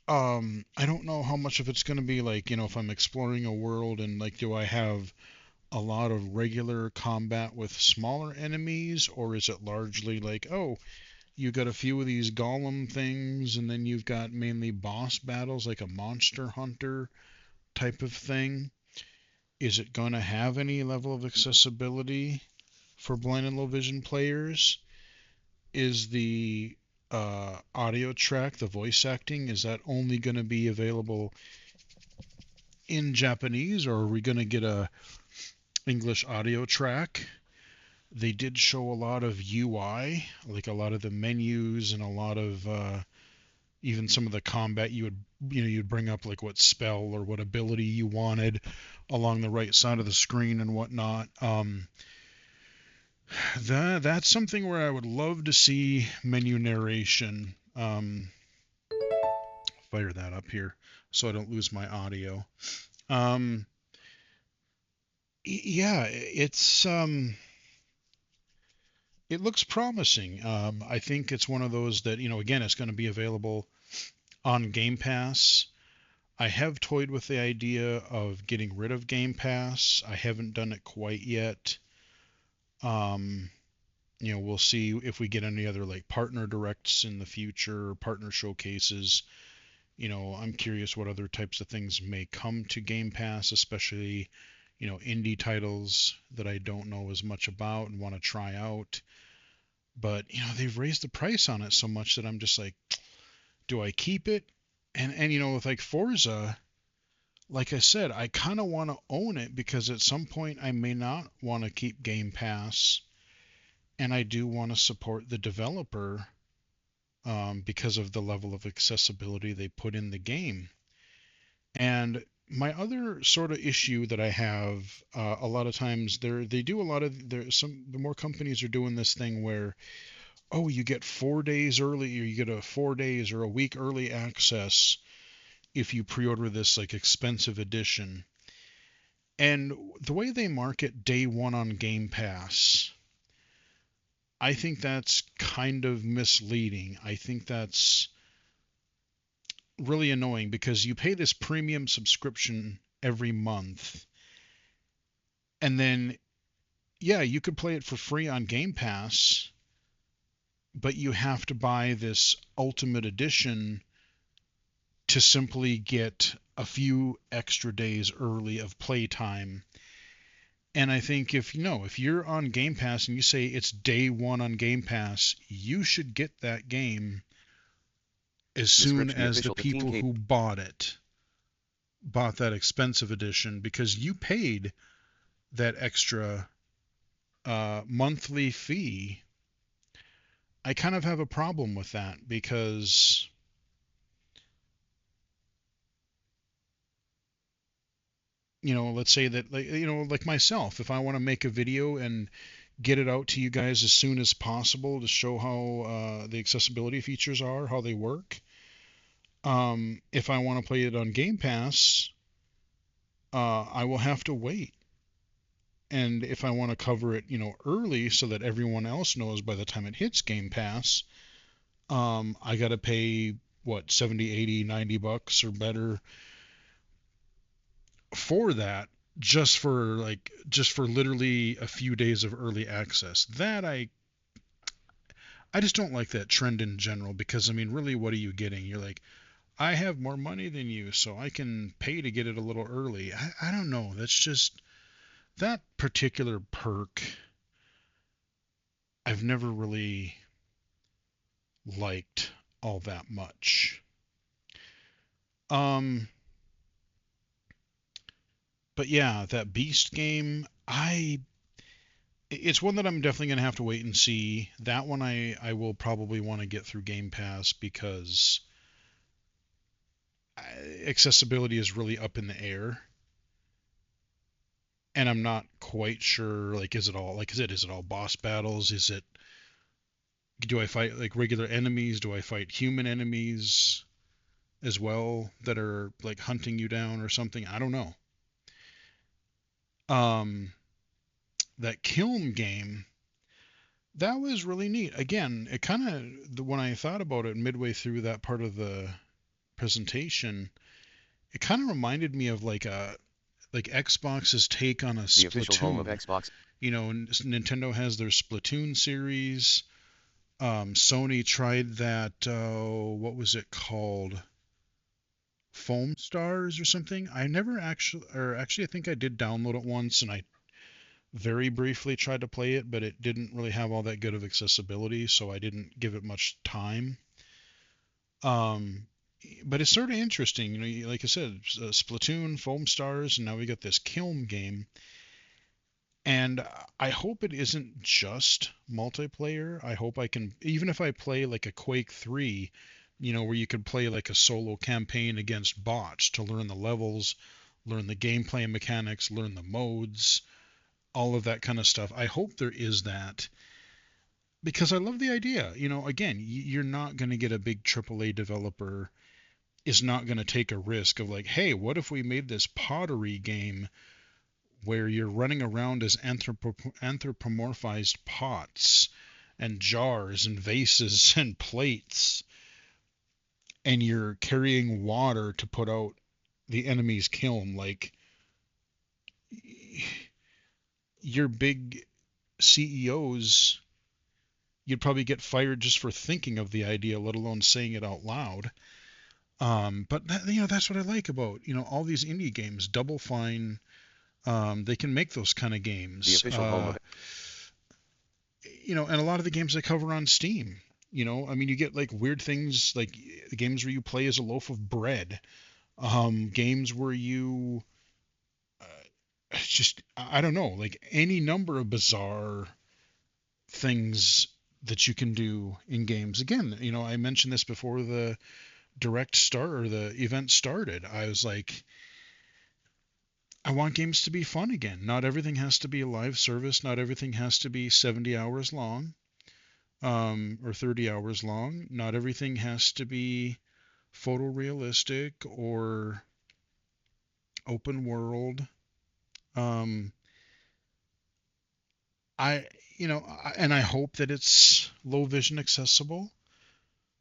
I don't know how much of it's going to be like, if I'm exploring a world and like, do I have a lot of regular combat with smaller enemies, or is it largely like, oh, you got a few of these golem things and then you've got mainly boss battles like a monster hunter type of thing? Is it going to have any level of accessibility for blind and low vision players? Is the audio track, the voice acting, is that only going to be available in Japanese, or are we going to get a English audio track? They did show a lot of UI, like a lot of the menus and a lot of even some of the combat. You'd bring up like what spell or what ability you wanted along the right side of the screen and whatnot. That's something where I would love to see menu narration. Fire that up here so I don't lose my audio. Yeah, it looks promising. I think it's one of those that, again, it's going to be available on Game Pass. I have toyed with the idea of getting rid of Game Pass. I haven't done it quite yet. We'll see if we get any other like partner directs in the future, or partner showcases. I'm curious what other types of things may come to Game Pass, especially, indie titles that I don't know as much about and want to try out. But, they've raised the price on it so much that I'm just like, do I keep it? And with like Forza, like I said, I kind of want to own it because at some point I may not want to keep Game Pass, and I do want to support the developer because of the level of accessibility they put in the game. And my other sort of issue that I have, a lot of times they do a lot of the more companies are doing this thing where, oh, you get 4 days early, or you get a 4 days or a week early access if you pre-order this like expensive edition. And the way they market day one on Game Pass, I think that's kind of misleading. I think that's really annoying because you pay this premium subscription every month, and then, yeah, you could play it for free on Game Pass, but you have to buy this Ultimate Edition to simply get a few extra days early of playtime. And I think if you're on Game Pass and you say it's day one on Game Pass, you should get that game as soon as the people who bought that expensive edition, because you paid that extra monthly fee. I kind of have a problem with that because let's say that, like myself, if I want to make a video and get it out to you guys as soon as possible to show how the accessibility features are, how they work. If I want to play it on Game Pass, I will have to wait. And if I want to cover it, early so that everyone else knows by the time it hits Game Pass, I got to pay, what, 70, 80, 90 bucks or better for that, just for literally a few days of early access. That I just don't like that trend in general, because, really, what are you getting? You're like, I have more money than you, so I can pay to get it a little early. I don't know. That's just, that particular perk I've never really liked all that much. But yeah, that Beast game, it's one that I'm definitely going to have to wait and see. That one I will probably want to get through Game Pass because accessibility is really up in the air. And I'm not quite sure, like, is it all boss battles? Do I fight like regular enemies? Do I fight human enemies as well that are like hunting you down or something? I don't know. That Kiln game, that was really neat. Again, it kind of, when I thought about it midway through that part of the presentation, it kind of reminded me of like Xbox's take on a Splatoon. The official home of Xbox. You know, Nintendo has their Splatoon series. Sony tried that, what was it called? Foam Stars or something. I never actually I think I did download it once, and I very briefly tried to play it, but it didn't really have all that good of accessibility, so I didn't give it much time. But it's sort of interesting, you know, like I said, Splatoon, Foam Stars, and now we got this Kiln game. And I hope it isn't just multiplayer. I hope I can, even if I play like a Quake 3, you know, where you could play like a solo campaign against bots to learn the levels, learn the gameplay mechanics, learn the modes, all of that kind of stuff. I hope there is that, because I love the idea. You know, again, you're not going to get a big AAA developer is not going to take a risk of like, hey, what if we made this pottery game where you're running around as anthropomorphized pots and jars and vases and plates, and you're carrying water to put out the enemy's kiln. Like, your big CEOs, you'd probably get fired just for thinking of the idea, let alone saying it out loud. But that, you know, that's what I like about, you know, all these indie games. Double Fine, they can make those kind of games. The official home of it. You know, and a lot of the games they cover on Steam. You know, I mean, you get like weird things, like the games where you play as a loaf of bread, games where you just, I don't know, like any number of bizarre things that you can do in games. Again, you know, I mentioned this before the the event started. I was like, I want games to be fun again. Not everything has to be a live service. Not everything has to be 70 hours long, or 30 hours long. Not everything has to be photorealistic or open world. And I hope that it's low vision accessible.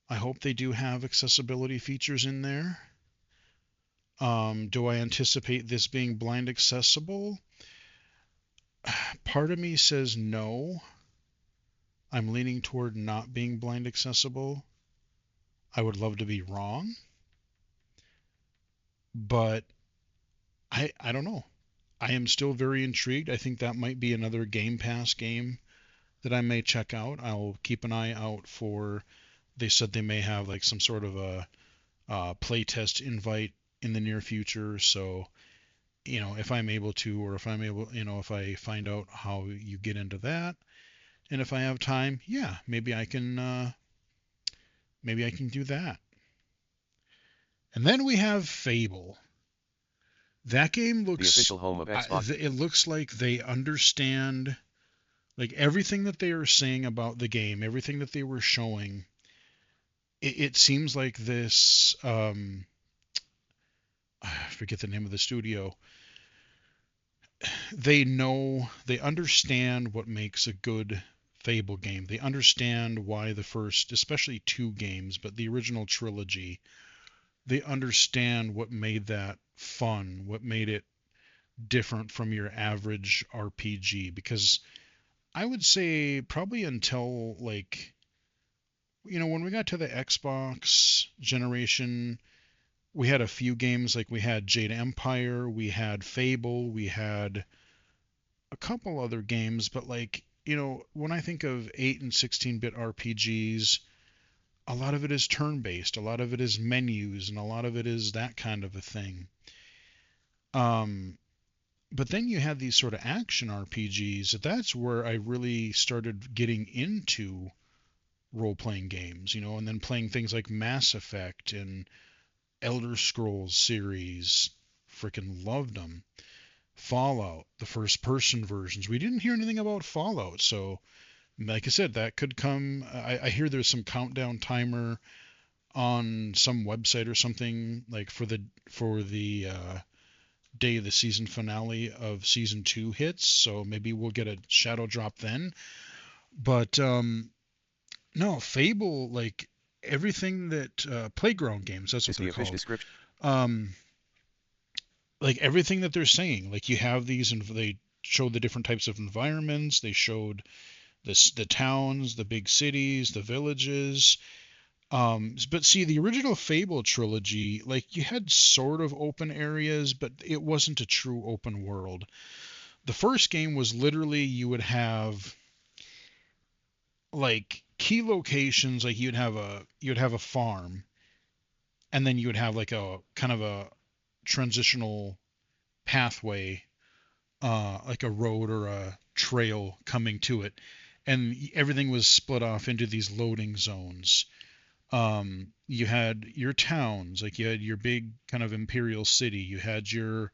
I hope they do have accessibility features in there. Do I anticipate this being blind accessible? Part of me says no. I'm leaning toward not being blind accessible. I would love to be wrong. But I don't know. I am still very intrigued. I think that might be another Game Pass game that I may check out. I'll keep an eye out for, they said they may have like some sort of a playtest invite in the near future. So, you know, if I'm able to, or if I'm able, you know, if I find out how you get into that, and if I have time, yeah, maybe I can do that. And then we have Fable. That game looks, the official home of Xbox. It looks like they understand, like everything that they are saying about the game, everything that they were showing. It seems like this, I forget the name of the studio. They understand what makes a good Fable game. They understand why the first, especially 2 games, but the original trilogy, they understand what made that fun, what made it different from your average RPG. Because I would say probably until, like, you know, when we got to the Xbox generation, we had a few games, like we had Jade Empire, we had Fable, we had a couple other games, but like, you know, when I think of 8 and 16-bit RPGs, a lot of it is turn-based, a lot of it is menus, and a lot of it is that kind of a thing. But then you had these sort of action RPGs. That's where I really started getting into role-playing games, you know, and then playing things like Mass Effect and Elder Scrolls series, freaking loved them. Fallout, the first person versions. We didn't hear anything about Fallout, so like I said, that could come. I hear there's some countdown timer on some website or something, like for the day the season finale of season 2 hits, so maybe we'll get a shadow drop then. But no, Fable, like everything that Playground Games, that's what they're called. Description. Like everything that they're saying, like you have these, and they showed the different types of environments. They showed the towns, the big cities, the villages. But see, the original Fable trilogy, like you had sort of open areas, but it wasn't a true open world. The first game was literally, you would have like key locations, like you'd have a farm, and then you would have like a kind of a transitional pathway, like a road or a trail coming to it, and everything was split off into these loading zones. You had your towns, like you had your big kind of imperial city, you had your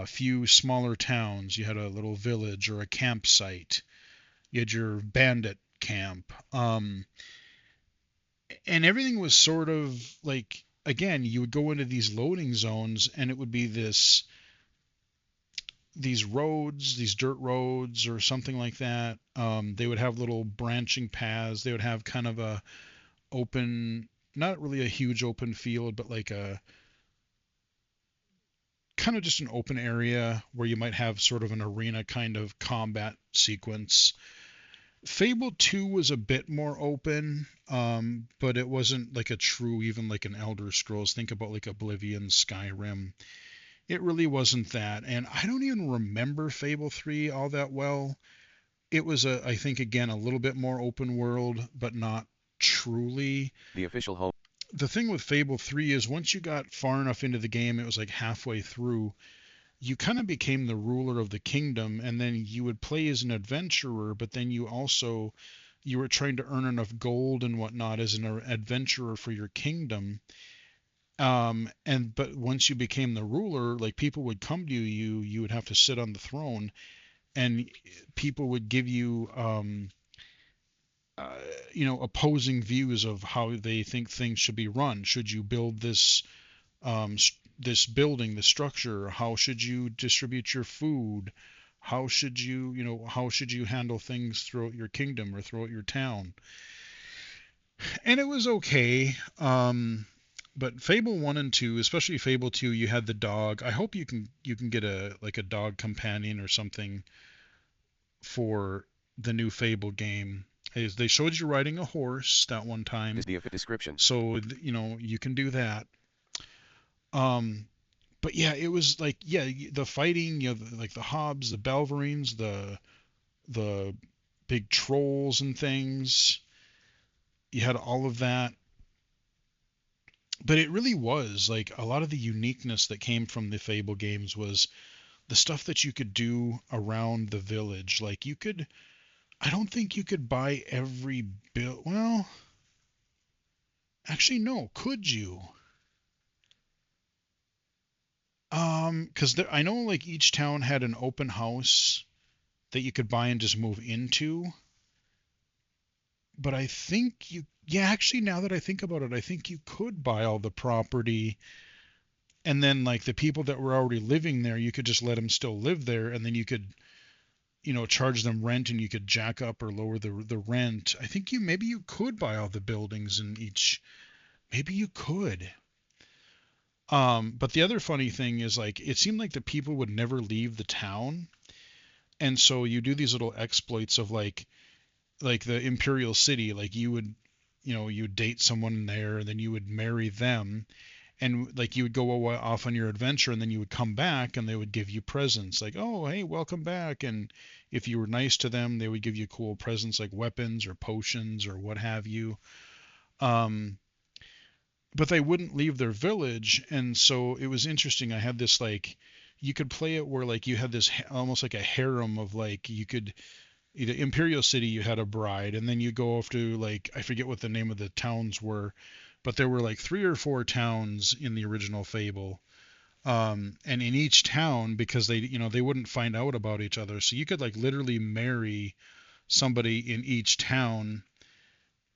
few smaller towns, you had a little village or a campsite, you had your bandit camp, and everything was sort of like, again, you would go into these loading zones, and it would be these roads, these dirt roads or something like that. They would have little branching paths. They would have kind of a open, not really a huge open field, but like a kind of just an open area where you might have sort of an arena kind of combat sequence. Fable 2 was a bit more open, but it wasn't like a true, even like an Elder Scrolls. Think about like Oblivion, Skyrim. It really wasn't that. And I don't even remember Fable 3 all that well. It was, I think, again, a little bit more open world, but not truly. The official home. The thing with Fable 3 is once you got far enough into the game, it was like halfway through, you kind of became the ruler of the kingdom, and then you would play as an adventurer, but then you were trying to earn enough gold and whatnot as an adventurer for your kingdom. But once you became the ruler, like people would come to you, you would have to sit on the throne, and people would give you, opposing views of how they think things should be run. Should you build this building, the structure? How should you distribute your food? How should you handle things throughout your kingdom or throughout your town? And it was okay. But Fable 1 and 2, especially Fable 2, you had the dog. I hope you can get a dog companion or something for the new Fable game. They showed you riding a horse that one time. Is the description. So, you can do that. But yeah, it was like, the fighting, like the hobs, the Belverines, the big trolls and things. You had all of that. But it really was like a lot of the uniqueness that came from the Fable games was the stuff that you could do around the village. Like I don't think you could buy every build. Well, actually, no. Could you? Because I know like each town had an open house that you could buy and just move into. But I think actually, now that I think about it, I think you could buy all the property, and then like the people that were already living there, you could just let them still live there, and then you could, charge them rent, and you could jack up or lower the rent. I think maybe you could buy all the buildings in each. Maybe you could. But the other funny thing is, like, it seemed like the people would never leave the town, and so you do these little exploits of like the Imperial City, like you would date someone there, and then you would marry them, and like you would go off on your adventure, and then you would come back, and they would give you presents, like, oh, hey, welcome back. And if you were nice to them, they would give you cool presents like weapons or potions or what have you. But they wouldn't leave their village, and so it was interesting. I had this, like, you could play it where like you had this almost like a harem of, like, you could either Imperial City, you had a bride, and then you go off to, like, I forget what the name of the towns were, but there were like 3 or 4 towns in the original Fable. And in each town, because they wouldn't find out about each other, so you could like literally marry somebody in each town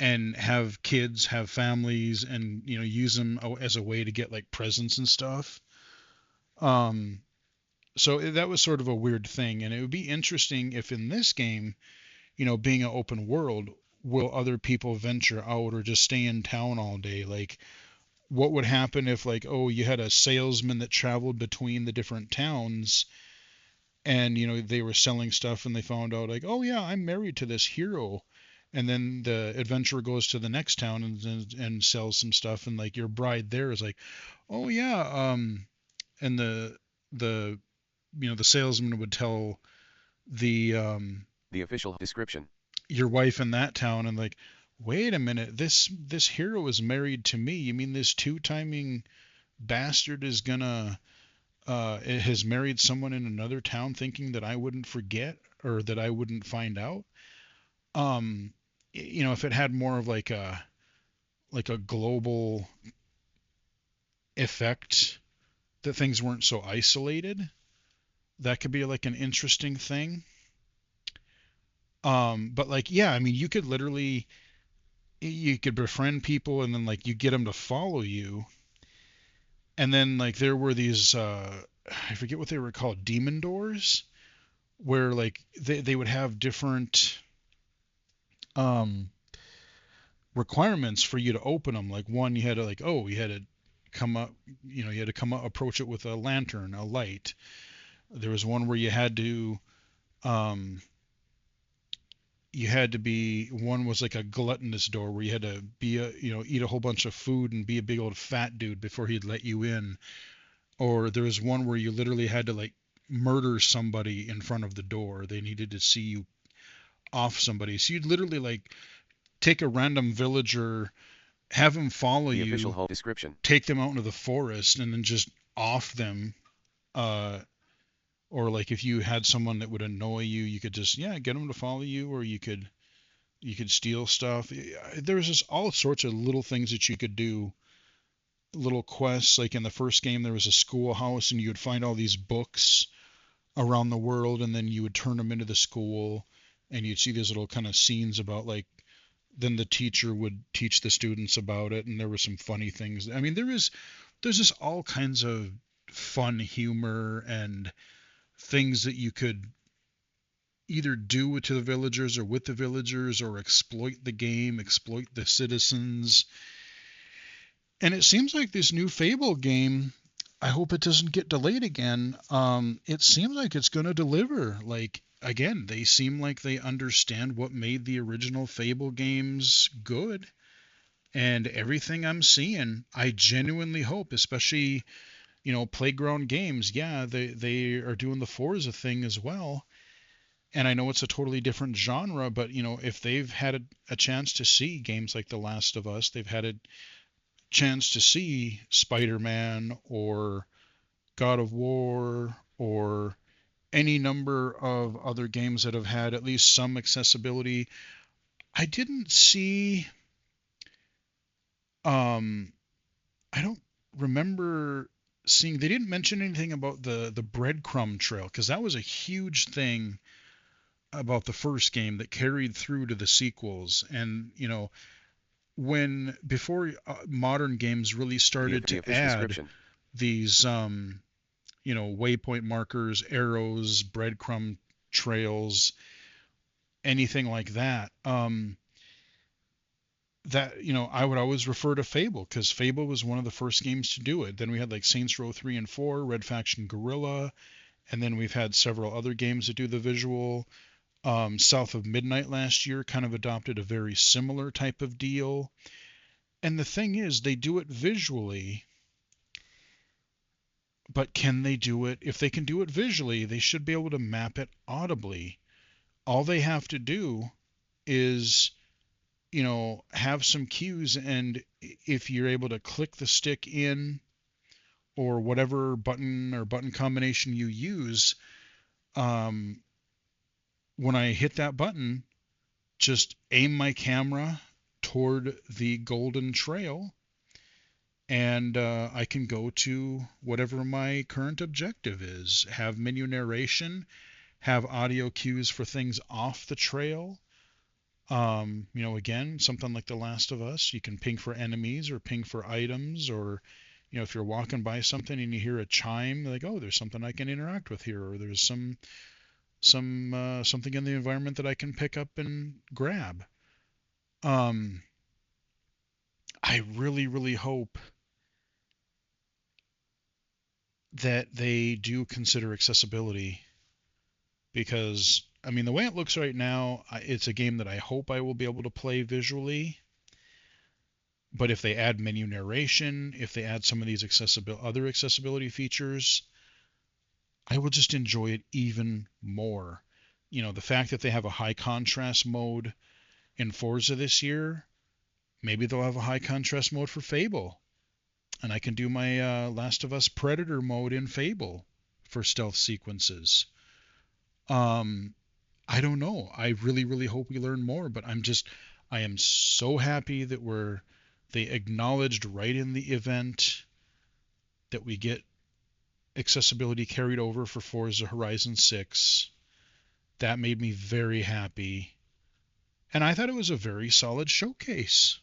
and have kids, have families, and use them as a way to get like presents and stuff. So that was sort of a weird thing, and it would be interesting if in this game, being an open world, will other people venture out or just stay in town all day? Like, what would happen if like, you had a salesman that traveled between the different towns, and they were selling stuff, and they found out like, oh yeah, I'm married to this hero, and then the adventurer goes to the next town and sells some stuff, and like your bride there is like, oh yeah, and the salesman would tell the official description, your wife in that town, and like, wait a minute, this hero is married to me. You mean this 2-timing bastard is gonna has married someone in another town thinking that I wouldn't forget or that I wouldn't find out? If it had more of like a global effect, that things weren't so isolated, that could be like an interesting thing. But like, yeah, I mean, you could befriend people, and then like you get them to follow you. And then like there were these, I forget what they were called, demon doors, where like they would have different requirements for you to open them. Like one, you had to come up, approach it with a lantern, a light. There was one where you had to be, one was like a gluttonous door where you had to be eat a whole bunch of food and be a big old fat dude before he'd let you in. Or there was one where you literally had to like murder somebody in front of the door. They needed to see you off somebody. So you'd literally like take a random villager, have him follow you, official whole description, take them out into the forest, and then just off them. Or like if you had someone that would annoy you, you could just get them to follow you, or you could steal stuff. There was just all sorts of little things that you could do, little quests. Like in the first game, there was a schoolhouse, and you would find all these books around the world, and then you would turn them into the school, and you'd see these little kind of scenes about like, then the teacher would teach the students about it, and there were some funny things. I mean, there's just all kinds of fun humor and things that you could either do to the villagers or with the villagers, or exploit the game, exploit the citizens. And it seems like this new Fable game, I hope it doesn't get delayed again. It seems like it's going to deliver. Like, again, they seem like they understand what made the original Fable games good. And everything I'm seeing, I genuinely hope, especially Playground Games, they are doing the Forza thing as well. And I know it's a totally different genre, but if they've had a chance to see games like The Last of Us, they've had a chance to see Spider-Man or God of War or any number of other games that have had at least some accessibility. I didn't see, I don't remember seeing, they didn't mention anything about the breadcrumb trail, because that was a huge thing about the first game that carried through to the sequels. And before modern games really started to add these waypoint markers, arrows, breadcrumb trails, anything like that, I would always refer to Fable, because Fable was one of the first games to do it. Then we had like Saints Row 3 and 4, Red Faction Guerrilla, and then we've had several other games that do the visual. South of Midnight last year kind of adopted a very similar type of deal. And the thing is, they do it visually, but can they do it? If they can do it visually, they should be able to map it audibly. All they have to do is have some cues, and if you're able to click the stick in, or whatever button or button combination you use, when I hit that button, just aim my camera toward the golden trail, and I can go to whatever my current objective is. Have menu narration, have audio cues for things off the trail. Again, something like The Last of Us, you can ping for enemies or ping for items, or if you're walking by something and you hear a chime, like, oh, there's something I can interact with here, or there's something in the environment that I can pick up and grab. I really, really hope that they do consider accessibility, because the way it looks right now, it's a game that I hope I will be able to play visually. But if they add menu narration, if they add some of these other accessibility features, I will just enjoy it even more. The fact that they have a high contrast mode in Forza this year, maybe they'll have a high contrast mode for Fable. And I can do my Last of Us Predator mode in Fable for stealth sequences. I don't know. I really, really hope we learn more, but I am so happy that they acknowledged right in the event that we get accessibility carried over for Forza Horizon 6. That made me very happy. And I thought it was a very solid showcase.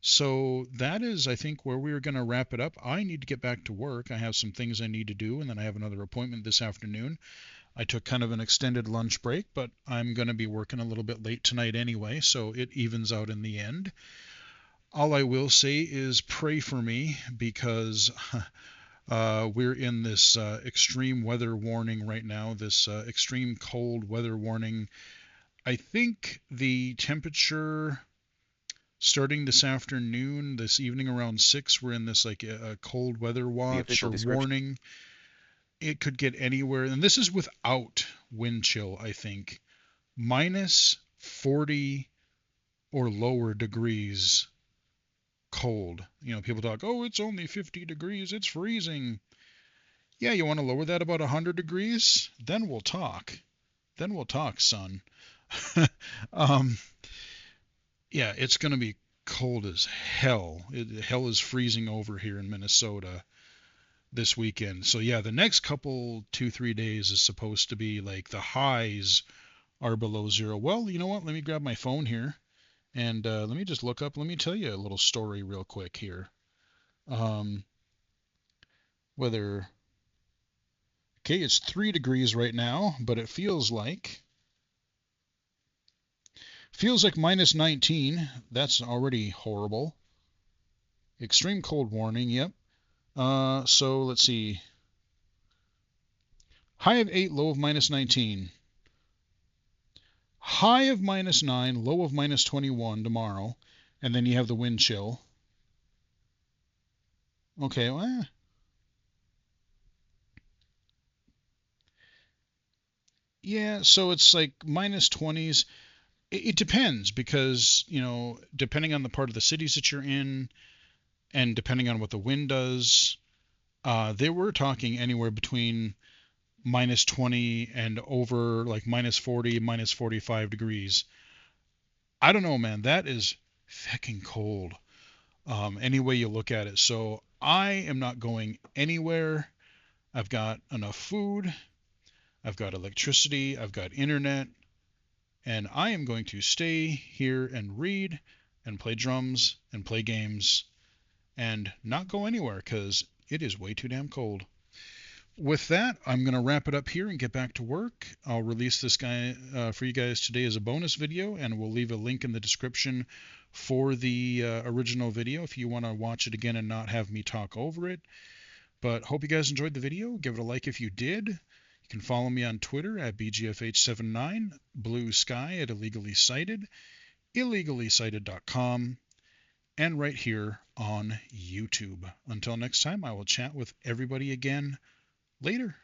So that is, I think, where we're going to wrap it up. I need to get back to work. I have some things I need to do, and then I have another appointment this afternoon. I took kind of an extended lunch break, but I'm going to be working a little bit late tonight anyway, so it evens out in the end. All I will say is pray for me, because we're in this extreme weather warning right now, this extreme cold weather warning. I think the temperature starting this afternoon, this evening around 6, we're in this like a cold weather watch or warning. It could get anywhere, and this is without wind chill, I think, minus 40 or lower degrees cold. People talk, oh, it's only 50 degrees, it's freezing. Yeah, you want to lower that about 100 degrees? Then we'll talk. Son. Yeah, it's going to be cold as hell. Hell is freezing over here in Minnesota this weekend. So yeah, the next couple 2-3 days is supposed to be like the highs are below zero. Well, you know what? Let me grab my phone here and let me just look up. Let me tell you a little story real quick here. Weather. Okay, it's 3 degrees right now, but it feels like minus 19. That's already horrible. Extreme cold warning. Yep. So let's see. High of 8, low of minus 19. High of minus 9, low of minus 21 tomorrow. And then you have the wind chill. Okay, well, yeah, so it's like minus 20s. It depends, because, depending on the part of the cities that you're in, and depending on what the wind does, they were talking anywhere between minus 20 and over like minus 40, minus 45 degrees. I don't know, man. That is fucking cold. Any way you look at it. So I am not going anywhere. I've got enough food. I've got electricity. I've got internet. And I am going to stay here and read and play drums and play games and not go anywhere, because it is way too damn cold. With that, I'm going to wrap it up here and get back to work. I'll release this guy for you guys today as a bonus video, and we'll leave a link in the description for the original video if you want to watch it again and not have me talk over it. But hope you guys enjoyed the video. Give it a like if you did. You can follow me on Twitter at BGFH79, Blue Sky at Illegally Cited, illegallicited.com, and right here on YouTube. Until next time, I will chat with everybody again later.